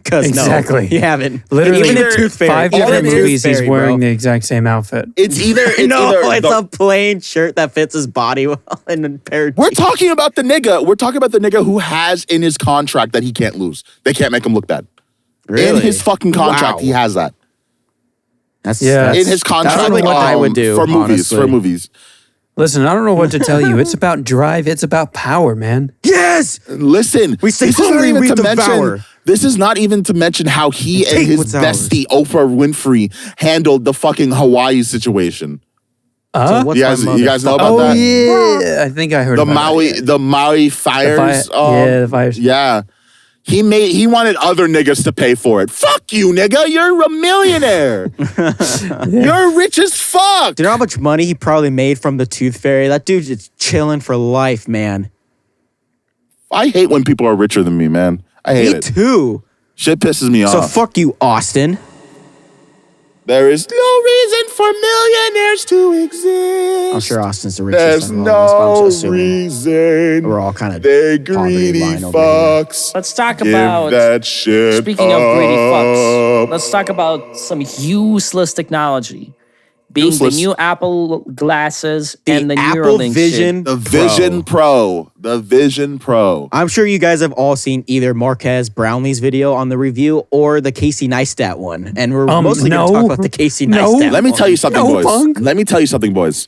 Because exactly. No, you haven't. Literally, even in Tooth Fairy. 5 different movies he's wearing the exact same outfit. It's either it's a plain shirt that fits his body well and a pair of We're talking about the nigga who has in his contract that he can't lose. They can't make him look bad. Really? In his fucking contract, he has that. That's in his contract. That's what I would do for movies. honestly. For movies. Listen, I don't know what to tell you. It's about drive. It's about power, man. Yes. Listen, we say hungry, we devour. This is not even to mention how he and his bestie Oprah Winfrey handled the fucking Hawaii situation. So you guys know about that? Oh yeah, I think I heard the about Maui the Maui fires. The fires. Yeah. He wanted other niggas to pay for it. Fuck you, nigga. You're a millionaire. You're rich as fuck. Do you know how much money he probably made from the Tooth Fairy? That dude's just chilling for life, man. I hate when people are richer than me, man. I hate it. Me too. Shit pisses me So off. fuck you, Austin. There is no reason for millionaires to exist. I'm sure Austin's the richest. There's no reason. We're all kind of they greedy fucks. Let's talk about that shit. Speaking of greedy fucks, let's talk about some useless technology. Being the new Apple glasses and the Apple Neuralink Vision shit. The Vision Pro. The Vision Pro. I'm sure you guys have all seen either Marquez Brownlee's video on the review or the Casey Neistat one. And we're mostly going to talk about the Casey Neistat Let me tell you something, boys. Punk. Let me tell you something, boys.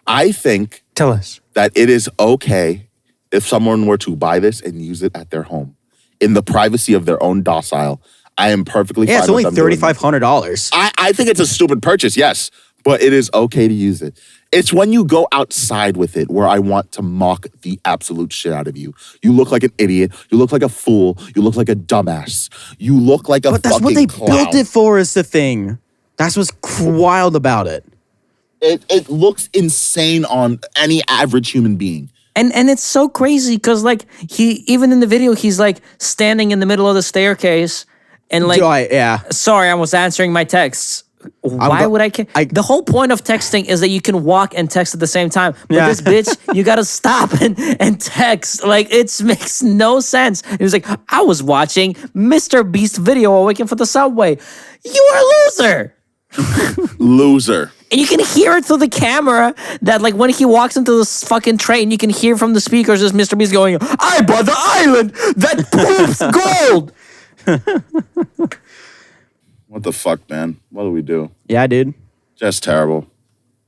I think Tell us. that it is okay if someone were to buy this and use it at their home in the privacy of their own docile. I am perfectly fine it's only with them doing it. $3,500. I think it's a stupid purchase, yes, but it is okay to use it. It's when you go outside with it where I want to mock the absolute shit out of you. You look like an idiot. You look like a fool. You look like a dumbass. You look like a fucking But that's what they clown. built it for is the thing. That's what's wild about it. It looks insane on any average human being. And it's so crazy because like even in the video he's like standing in the middle of the staircase and like sorry, I was answering my texts. Why would I care? The whole point of texting is that you can walk and text at the same time. But this bitch, you gotta stop and text. Like, it makes no sense. He was like, I was watching Mr. Beast video while waiting for the subway. You are a loser. Loser. And you can hear it through the camera that, like, when he walks into this fucking train, you can hear from the speakers just Mr. Beast going, I bought the island that poops gold. What the fuck, man? What do we do? Yeah, dude. Just terrible.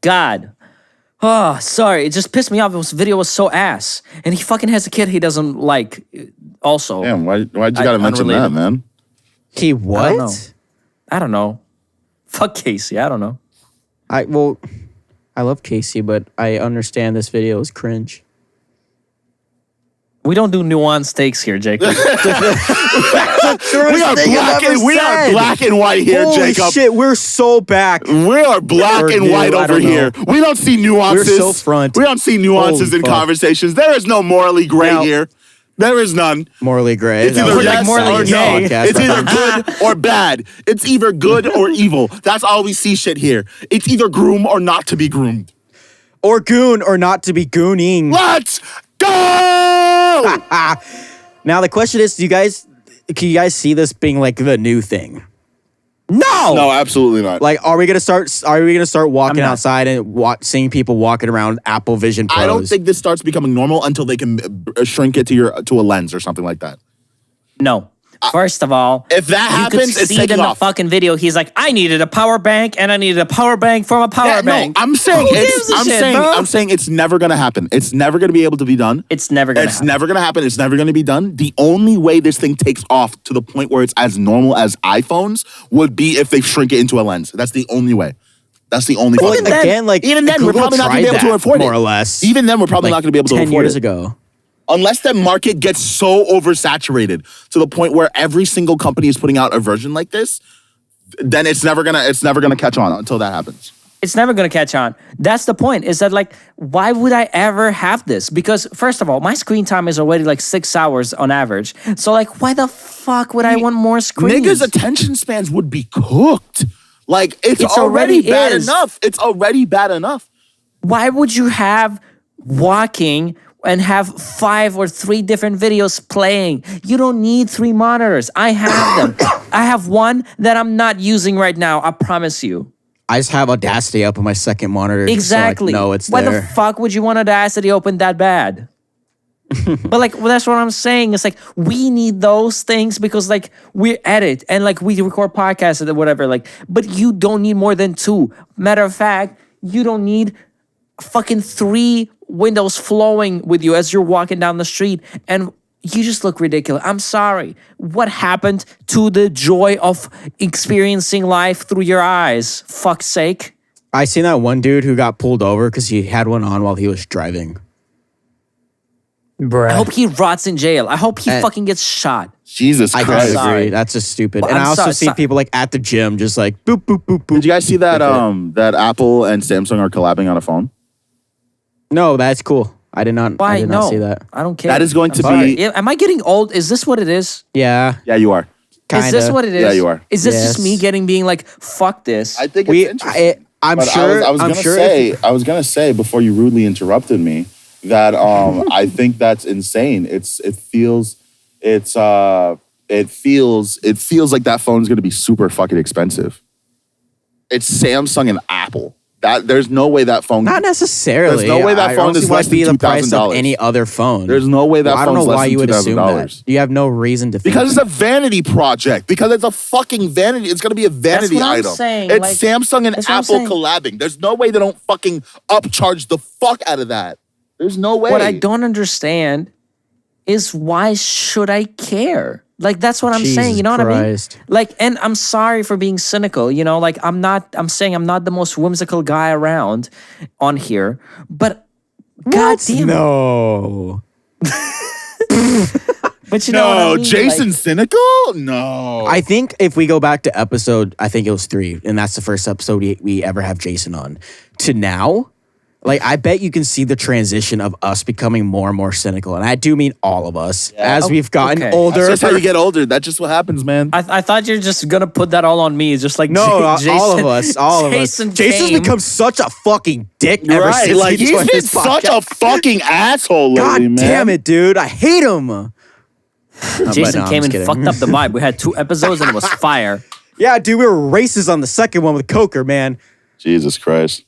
God. Oh, sorry. It just pissed me off. This video was so ass. And he fucking has a kid he doesn't like also. Damn, why'd you gotta mention that, man? He what? I don't know. Fuck Casey. I don't know. I love Casey, but I understand this video is cringe. We don't do nuanced takes here, Jacob. We are black and white here, Holy Jacob. Shit, we're so back. We are black and white over here. We don't see nuances. We're so front. We don't see nuances in conversations. There is no morally gray here. There is none. Morally gray. It's either yes or no. It's either good or bad. It's either good or evil. That's all we see shit here. It's either groom or not to be groomed. Or goon or not to be gooning. Let's go! Now the question is, can you guys see this being like the new thing? No, absolutely not. Like, are we gonna start walking outside and seeing people walking around Apple Vision Pros? I don't think this starts becoming normal until they can shrink it to a lens or something like that. No. First of all, if that you happens, could it's see it taking in the off. fucking video. He's like, I needed a power bank and I needed a power bank from a power bank. No, I'm saying Who gives a shit, bro? I'm saying it's never gonna happen. It's never gonna be able to be done. It's never gonna It's happen. never gonna happen. It's never gonna be done. The only way this thing takes off to the point where it's as normal as iPhones would be if they shrink it into a lens. That's the only way. That's the only Well, fucking way. again, like Even then, we're Google probably not gonna be tried able to that, afford it. more or less. Even then, we're probably not gonna be able to 10 afford years it. ago. Unless that market gets so oversaturated to the point where every single company is putting out a version like this, then it's never gonna catch on until that happens. It's never gonna catch on. That's the point. Is that like, why would I ever have this? Because first of all, my screen time is already like 6 hours on average. So like, why the fuck would I want more screens? Niggas' attention spans would be cooked. Like it's already already bad is. enough. It's already bad enough. Why would you have walking and have 5 or 3 different videos playing? You don't need 3 monitors. I have them. I have one that I'm not using right now. I promise you. I just have Audacity up on my second monitor. Exactly. So it's Why there. the fuck would you want Audacity open that bad? But like, well, that's what I'm saying. It's like we need those things because like we edit and like we record podcasts and whatever. Like, but you don't need more than 2. Matter of fact, you don't need fucking 3 windows flowing with you as you're walking down the street, and you just look ridiculous. I'm sorry. What happened to the joy of experiencing life through your eyes? Fuck's sake. I seen that one dude who got pulled over because he had one on while he was driving. Bruh. I hope he rots in jail. I hope he fucking gets shot. Jesus I Christ. disagree. sorry. That's just stupid. Well, and I'm I also sorry, see people like at the gym just like boop boop boop boop. Did you guys see that that Apple and Samsung are collabing on a phone? No, that's cool. I did not. Why? I did not No. see that. I don't care. That is going to Sorry. be- Yeah, am I getting old? Is this what it is? Yeah, Yeah, you are. kind Is this what it is? Yeah, you are. Is this just Yes. me being like, fuck this? I think we. it's interesting. I'm But sure. I was I'm gonna sure. say. I was gonna say before you rudely interrupted me that I think that's insane. It feels like that phone's gonna be super fucking expensive. It's Samsung and Apple. That there's no way that phone. Not necessarily. There's no way that I phone honestly is might less be than the price of $2,000. any other phone. There's no way that I don't know phone's less why than you would assume that. $2,000. You have no reason to think Because it's a vanity project. Because it's a fucking vanity. It's gonna be a vanity what I'm item. saying, It's like, Samsung and that's what I'm Apple saying. collabing. There's no way they don't fucking upcharge the fuck out of that. There's no way. What I don't understand is why should I care? Like that's what I'm saying. You know what Christ. I mean? Like, and I'm sorry for being cynical. You know, like I'm saying I'm not the most whimsical guy around on here, but God damn it. No. But you know what I No, mean? Jason Like, cynical? No. I think if we go back to episode, I think it was 3, and that's the first episode we ever have Jason on, to now, like I bet you can see the transition of us becoming more and more cynical. And I do mean all of us. As we've gotten okay. older. That's just how you get older. That's just what happens, man. I thought you're just gonna put that all on me, just like No, Jason, all of us. All of Jason us. Jason's came. become such a fucking dick ever Right. since Like he he's joined been this such podcast. a fucking asshole lately, God man. damn it, dude. I hate him. Jason I'm came just and kidding. fucked up the vibe. We had 2 episodes and it was fire. Yeah, dude, we were racist on the second one with Coker, man. Jesus Christ.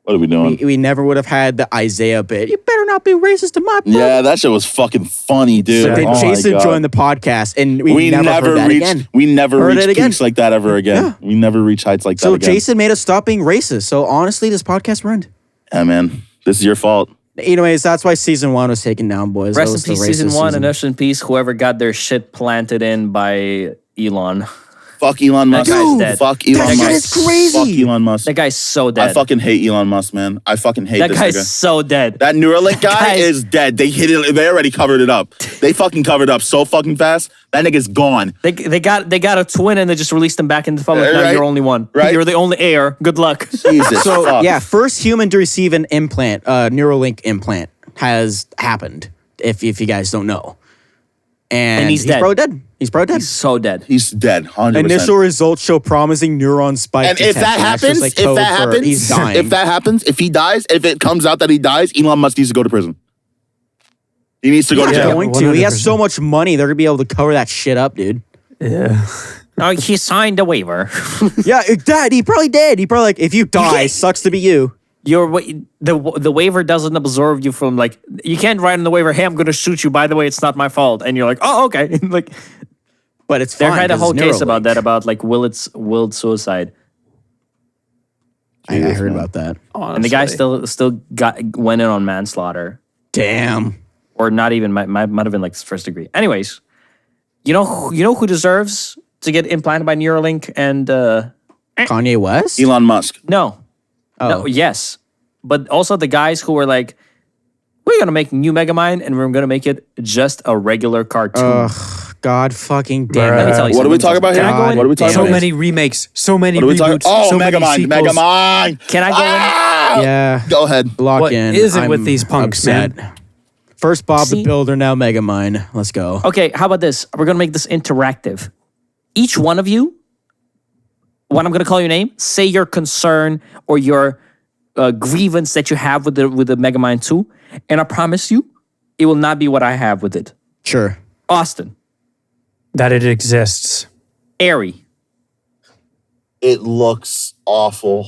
What are we doing? We never would have had the Isaiah bit. You better not be racist to my brother. Yeah, that shit was fucking funny, dude. So then Oh my Jason God. joined the podcast, and we never heard that reached. again. We never Heard reached it again. peaks like that ever again. Yeah. We never reach heights like that So again. Jason made us stop being racist. So honestly, this podcast ruined. Yeah, man. This is your fault. Anyways, that's why season 1 was taken down, boys. That Rest in was the peace, racist season 1, season. and rest in peace, whoever got their shit planted in by Elon. Fuck Elon Musk. guy's dead. Fuck Elon That Musk. shit is crazy. Fuck Elon Musk. That guy's so dead. I fucking hate Elon Musk, man. I fucking hate that this guy's nigga. so dead. That Neuralink guy Guys- is dead. They hit it. They already covered it up. They fucking covered up so fucking fast. That nigga's gone. They got a twin and they just released them back into the public. Now Right. you're only one. Right. You're the only heir. Good luck. Jesus. So fuck. yeah, first human to receive an implant, Neuralink implant, has happened. If you guys don't know, and he's dead. probably dead. He's probably dead. He's so dead. He's dead. 100%. Initial results show promising neuron spike. And if that detection. That's happens, just like code for he's dying. if that happens, if he dies, if it comes out that he dies, Elon Musk needs to go to prison. He needs to go to He's jail. going to. He has 100%. so much money. They're gonna be able to cover that shit up, dude. Yeah. Oh, he signed a waiver. Yeah, Dad. He probably did. He probably like, if you die, sucks to be you. the waiver doesn't absolve you from like you can't write in the waiver, hey, I'm gonna shoot you. By the way, it's not my fault, and you're like, oh, okay, like. But it's They fine. had a 'cause whole it's case about Neuralink. that, about like willed suicide, I heard about that. and the guy still went in on manslaughter, Damn. or not even might have been like first degree. Anyways, you know who deserves to get implanted by Neuralink and Kanye West? Elon Musk. no, Oh. no, yes, but also the guys who were like, we're gonna make new Megamind and we're gonna make it just a regular cartoon. God fucking damn Let me it. tell you What are we something. talking about Can here? I go in? What are we talking So about? many remakes, so many What are we talking? reboots, Oh, so many Megamind, sequels. Megamind. Can I go in? Yeah. Go ahead. Lock What in. is it I'm with these punks, upset. man? First Bob See? the Builder, now Megamind. Let's go. Okay, how about this? We're gonna make this interactive. Each one of you, when I'm gonna call your name, say your concern or your grievance that you have with the Megamind 2, and I promise you, it will not be what I have with it. Sure. Austin, That it exists. Ary, It looks awful.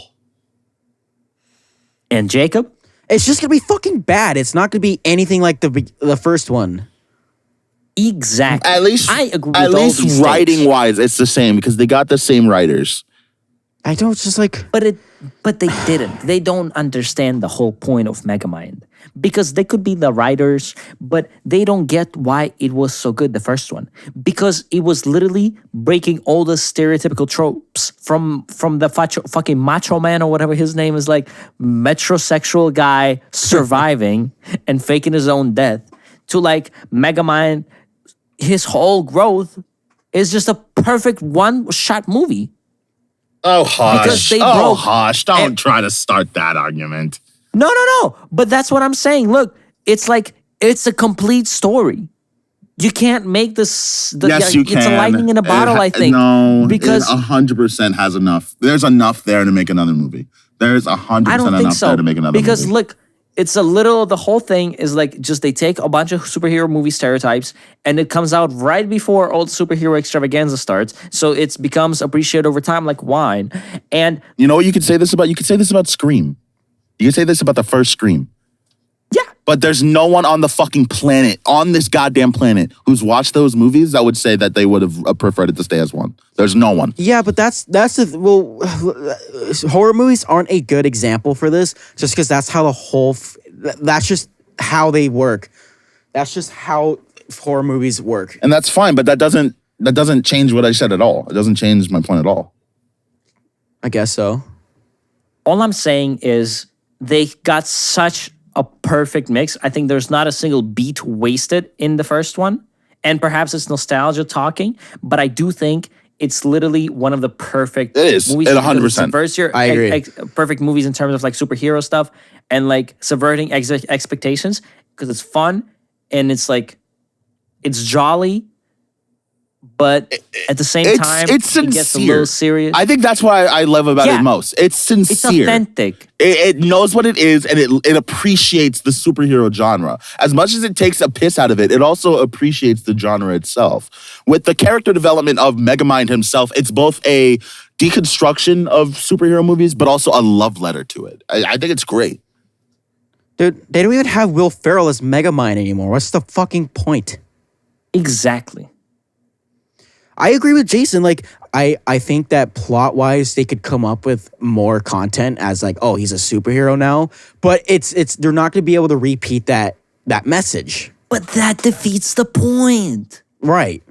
and Jacob. It's just gonna be fucking bad. It's not gonna be anything like the first one. Exactly. At least, I agree. at with all least these writing takes. wise, it's the same because they got the same writers. I don't just like But they didn't. They don't understand the whole point of Megamind. Because they could be the writers, but they don't get why it was so good, the first one. Because it was literally breaking all the stereotypical tropes from the fucking macho man or whatever his name is, like metrosexual guy surviving and faking his own death, to like Megamind, his whole growth is just a perfect one-shot movie. Oh, hush. Because they oh, broke hush. Don't ev- try to start that argument. No. But that's what I'm saying. Look, it's like it's a complete story. You can't make this. Yes, you can. It's a lightning in a bottle, I think. No, because it 100% has enough. There's enough there to make another movie. There's 100% I don't think enough so. there to make another Because movie. look, it's a little. The whole thing is like just they take a bunch of superhero movie stereotypes and it comes out right before all the superhero extravaganza starts. So it becomes appreciated over time like wine. And You know what you could say this about? You could say this about Scream. You could say this about the first Scream. yeah, But there's no one on the fucking planet, on this goddamn planet, who's watched those movies that would say that they would have preferred it to stay as one. There's no one. yeah, but that's the horror movies aren't a good example for this, just because that's how the whole that's just how they work. That's just how horror movies work. And that's fine, but that doesn't change what I said at all. It doesn't change my point at all. I guess so. all I'm saying is they got such a perfect mix. I think there's not a single beat wasted in the first one. And perhaps it's nostalgia talking, but I do think it's literally one of the perfect It is. movies. It because 100%. it subverts your I agree. perfect movies in terms of like superhero stuff and like subverting expectations because it's fun and it's like it's jolly, but at the same time it's it gets a little serious. I think that's why I love about Yeah. it most. It's sincere. It's authentic. It knows what it is, and it appreciates the superhero genre. As much as it takes a piss out of it, it also appreciates the genre itself. With the character development of Megamind himself, it's both a deconstruction of superhero movies, but also a love letter to it. I think it's great. Dude, they don't even have Will Ferrell as Megamind anymore. What's the fucking point? Exactly. I agree with Jason. Like, I think that plot-wise, they could come up with more content as like, oh, he's a superhero now. But it's they're not going to be able to repeat that message. But that defeats the point. Right.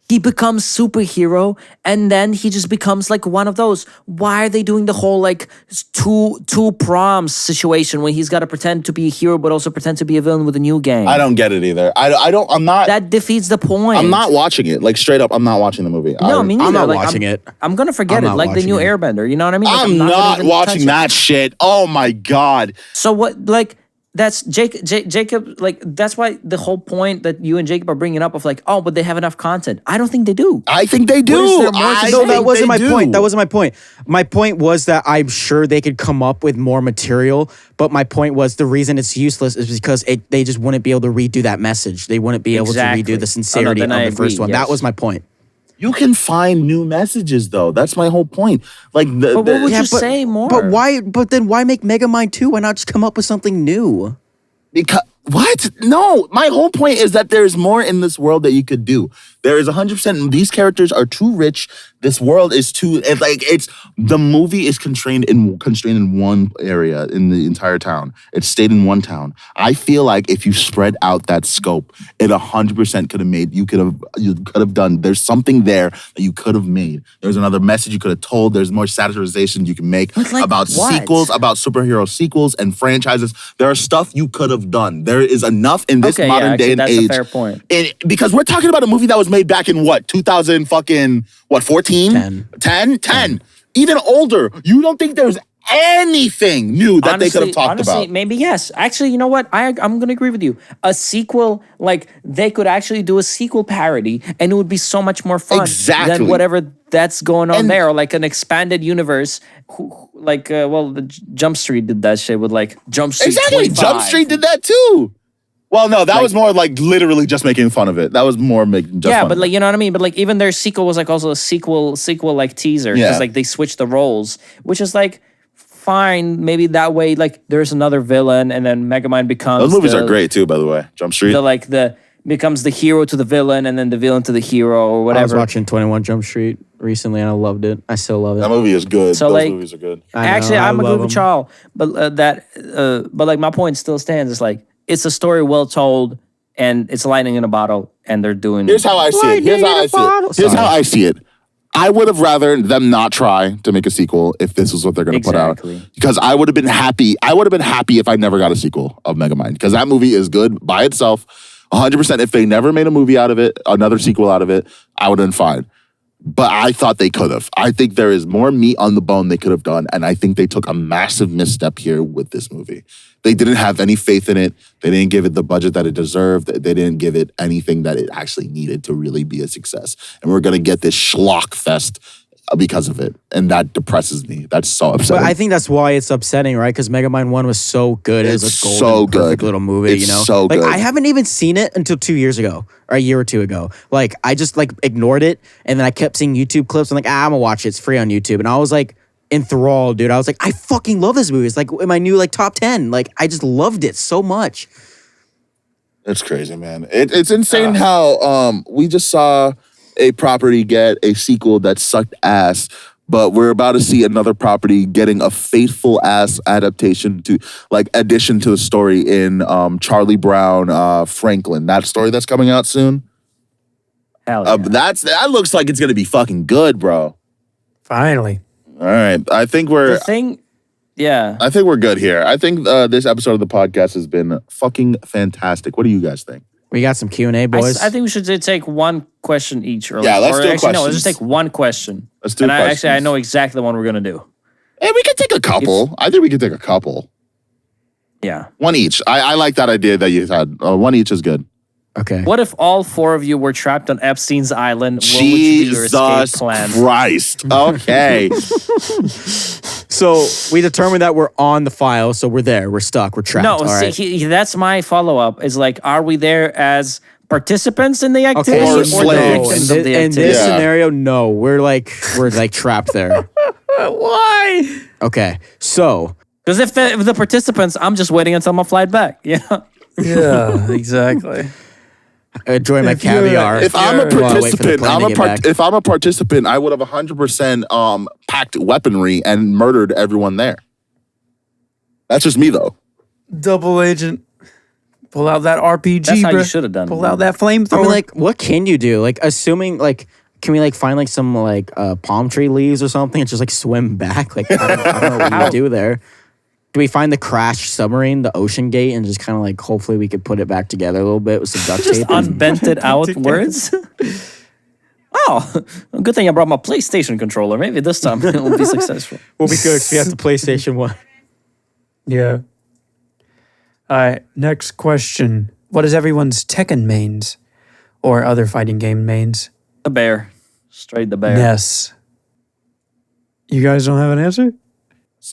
He becomes superhero and then he just becomes like one of those. Why are they doing the whole like two proms situation when he's got to pretend to be a hero but also pretend to be a villain with a new gang? I don't get it either. I'm not. That defeats the point. I'm not watching it. Like straight up, I'm not watching the movie. No, me neither. I'm not Like, watching it. I'm gonna forget I'm it, not like the new watching it. Airbender. You know what I mean? Like, I'm gonna not even watching touch that shit. Oh my god. it. So what? Like that's Jacob. Like that's why the whole point that you and Jacob are bringing up of like, oh, but they have enough content. I don't think they do. I think they do. is there more to I say? No, think that wasn't they my do. point. That wasn't my point. My point was that I'm sure they could come up with more material, but my point was the reason it's useless is because they just wouldn't be able to redo that message. They wouldn't be able Exactly. to redo the sincerity then of I the first agree, one. yes. That was my point. You can find new messages though. That's my whole point. Like, but what would you say more? But why? But then why make Megamind 2? Why not just come up with something new? Because what? No, my whole point is that there's more in this world that you could do. There is 100%. These characters are too rich. This world is too the movie is constrained in one area in the entire town. It stayed in one town. I feel like if you spread out that scope, it 100% could have made. You could have done. There's something there that you could have made. There's another message you could have told. There's more satirization you can make about sequels, about superhero sequels and franchises. There are stuff you could have done. There is enough in this modern day and age. That's a fair point. Because we're talking about a movie that was made back in 2014? 10? Even older. You don't think there's anything new that they could have talked about? Maybe yes. Actually, you know what? I'm going to agree with you. A sequel, they could actually do a sequel parody and it would be so much more fun than whatever that's going on there. Or like an expanded universe. The Jump Street did that shit with Jump Street 25. Jump Street did that too. Well, no, that was more literally just making fun of it. That was more making just fun. But you know what I mean? But even their sequel was also a sequel teaser. Because they switched the roles, which is fine. Maybe that way, there's another villain and then Megamind becomes those movies are great too, by the way. Jump Street. Becomes the hero to the villain and then the villain to the hero or whatever. I was watching 21 Jump Street recently and I loved it. I still love it. That movie is good. Those movies are good. Actually, I'm agree with Charles. But my point still stands. It's it's a story well told, and it's lightning in a bottle, and they're doing. Here's how I see it. Here's how I see it. I would have rather them not try to make a sequel if this was what they're going to put out. Because I would have been happy. I would have been happy if I never got a sequel of Megamind. Because that movie is good by itself. 100%. If they never made a movie out of it, another sequel out of it, I would have been fine. But I thought they could have. I think there is more meat on the bone they could have done. And I think they took a massive misstep here with this movie. They didn't have any faith in it. They didn't give it the budget that it deserved. They didn't give it anything that it actually needed to really be a success. And we're going to get this schlock fest because of it. And that depresses me. That's so upsetting. But I think that's why it's upsetting, right? Because Megamind 1 was so good. It was a golden, perfect little movie, it's so good. I haven't even seen it until 2 years ago, or a year or two ago. I just ignored it. And then I kept seeing YouTube clips. I'm I'm going to watch it. It's free on YouTube. And I was enthralled, dude. I was I fucking love this movie. It's in my new top 10. I just loved it so much. It's crazy, man. It's insane how we just saw a property get a sequel that sucked ass, but we're about to see another property getting a faithful ass adaptation to addition to the story in Charlie Brown Franklin. That story that's coming out soon. Hell yeah. That looks like it's gonna be fucking good, bro. Finally. All right. I think we're good here. I think this episode of the podcast has been fucking fantastic. What do you guys think? We got some Q&A, boys. I think we should take one question each. Let's do questions. No, let's just take one question. Let's do questions. I know exactly the one we're going to do. Hey, we could take a couple. I think we could take a couple. Yeah. One each. I like that idea that you had. One each is good. Okay. What if all four of you were trapped on Epstein's island? What would be your escape plan? Christ. Okay. So we determined that we're on the file, so we're there. We're stuck. We're trapped. No, that's my follow-up. Is are we there as participants in the activity or the victims of the activity? In this scenario, no. We're trapped there. Why? Okay. So because if the participants, I'm just waiting until my flight back. Yeah. Yeah, exactly. Enjoy my caviar. If I'm a participant, I would have 100% packed weaponry and murdered everyone there. That's just me, though. Double agent. Pull out that RPG. That's how you should have done. Pull out that flamethrower. What can you do? Assuming can we find some palm tree leaves or something and just swim back? I don't know what you do there. Do we find the crashed submarine, the ocean gate, and just kind of hopefully we could put it back together a little bit with some duct tape? Just unbented outwards? Oh, good thing I brought my PlayStation controller. Maybe this time it will be successful. We'll be good because we have the PlayStation 1. Yeah. All right, next question. What is everyone's Tekken mains or other fighting game mains? The bear. Straight the bear. Yes. You guys don't have an answer?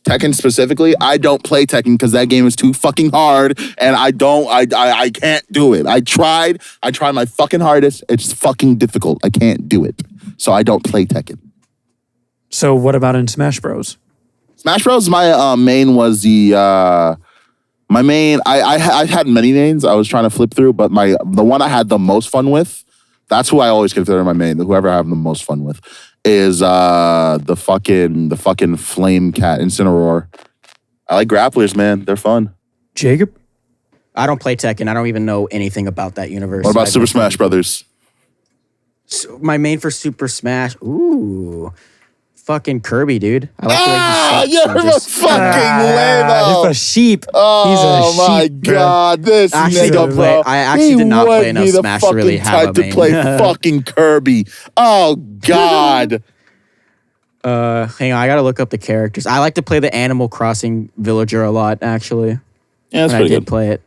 Tekken specifically, I don't play Tekken because that game is too fucking hard, and I can't do it. I tried my fucking hardest. It's fucking difficult. I can't do it. so I don't play Tekken. So what about in Smash Bros? Smash Bros. My main was the my main. I had many mains. I was trying to flip through, but the one I had the most fun with. That's who I always consider my main. Whoever I have the most fun with is the fucking flame cat Incineroar. I like grapplers, man. They're fun. Jacob? I don't play Tekken. I don't even know anything about that universe. What about Super Smash Brothers? So my main for Super Smash. Ooh. Fucking Kirby, dude. I like the way he You're sucks. a fucking lame. He's a sheep. Oh He's a my sheep, bro. god, this I actually nigga, don't play. bro. I actually did not play enough Smash to really have a to main. play fucking Kirby. Oh god. Hang on, I gotta look up the characters. I like to play the Animal Crossing villager a lot, actually. Yeah, that's And I pretty did good. play it.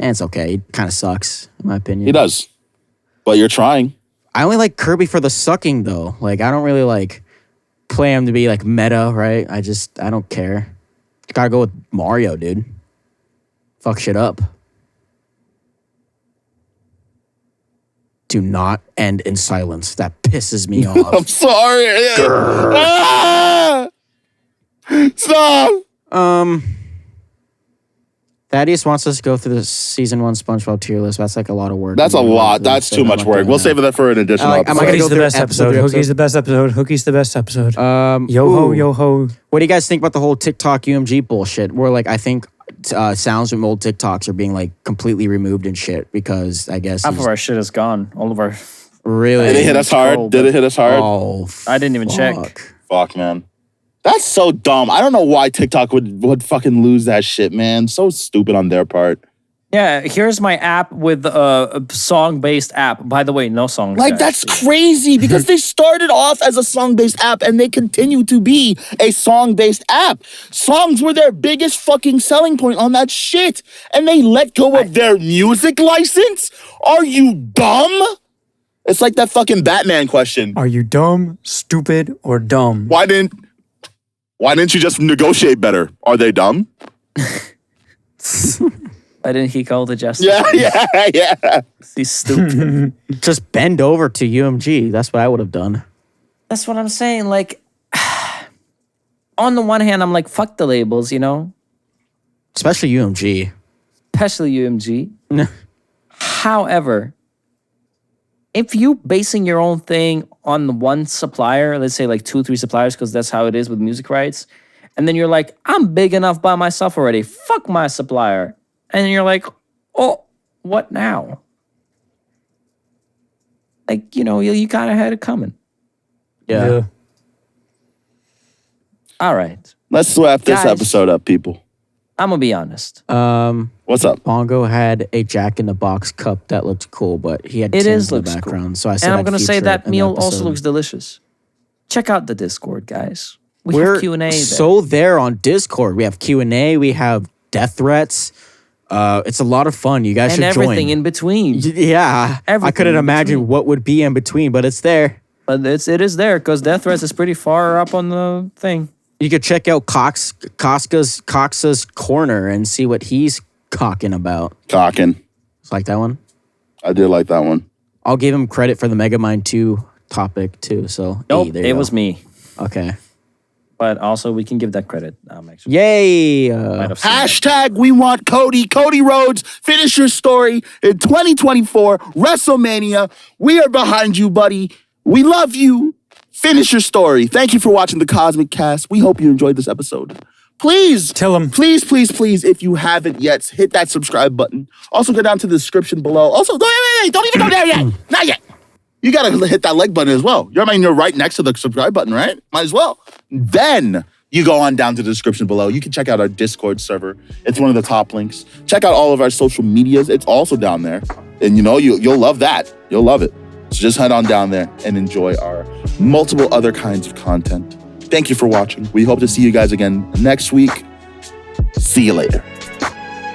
And it's okay. It kind of sucks, in my opinion. He does, but you're trying. I only like Kirby for the sucking, though. Like, I don't really like play him to be like meta, right? I don't care. Gotta go with Mario, dude. Fuck shit up. Do not end in silence. That pisses me I'm off. sorry. Ah! Stop. Thaddeus wants us to go through the season 1 SpongeBob tier list. That's like a lot of work. That's a lot. That's too much work. We'll save that for an additional I like- I'm episode. gonna Hookie's go the through best episode episode. through Hookie's the best episode. Hookie's the best episode. Yo ho, Ooh. yo ho. What do you guys think about the whole TikTok UMG bullshit? Where like I think sounds from old TikToks are being like completely removed and shit because I guess Half of our shit is gone. All of our. really Did it hit us hard? Did it hit us hard? Oh, I didn't even check. fuck. Fuck, man. That's so dumb. I don't know why TikTok would fucking lose that shit, man. So stupid on their part. Yeah, here's my app with a song-based app. By the way, no songs. Like, that's crazy because they started off as a song-based app and they continue to be a song-based app. Songs were their biggest fucking selling point on that shit. And they let go of their music license? Are you dumb? It's like that fucking Batman question. Are you dumb, stupid, or dumb? Why didn't you just negotiate better? Are they dumb? Why didn't he call the justice? Yeah. He's stupid. Just bend over to UMG. That's what I would have done. That's what I'm saying. Like, on the one hand, I'm like, fuck the labels, you know? Especially UMG. Especially UMG. However, if you basing your own thing on one supplier, let's say like 2 or 3 suppliers, because that's how it is with music rights, and then you're like, I'm big enough by myself already. Fuck my supplier. And you're like, oh, what now? Like, you know, you kind of had it coming. Yeah. All right. Let's wrap this Guys. episode up, people. I'm going to be honest. What's up? Bongo had a Jack in the Box cup that looked cool, but he had It Tim's is in the looks background. cool. So I said And I'm I'd going to say feature that it in the meal also episode. looks delicious. Check out the Discord, guys. We We're have Q&A there. so there on Discord. We have Q&A. We have death threats. It's a lot of fun. You guys and should everything join. in between. Yeah. I Everything couldn't in imagine between. what would be in between, but it's there. But it is there because Death Threats is pretty far up on the thing. You could check out Cox's Corner and see what he's cocking about. Talking. Like that one? I did like that one. I'll give him credit for the Megamind 2 topic too. So Nope, hey, there you it go. was me. Okay. But also, we can give that credit. Actually, Yay! might have seen that. Hashtag we want Cody. Cody Rhodes, finish your story in 2024, WrestleMania. We are behind you, buddy. We love you. Finish your story. Thank you for watching the Cosmic Cast. We hope you enjoyed this episode. Please, Tell 'em. Please, if you haven't yet, hit that subscribe button. Also, go down to the description below. Also, wait, don't even go there yet. Not yet. You gotta hit that like button as well. You're right next to the subscribe button, right? Might as well. Then you go on down to the description below. You can check out our Discord server. It's one of the top links. Check out all of our social medias. It's also down there. And you know, you'll love that. You'll love it. So just head on down there and enjoy our multiple other kinds of content. Thank you for watching. We hope to see you guys again next week. See you later.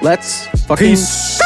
Let's fucking Peace.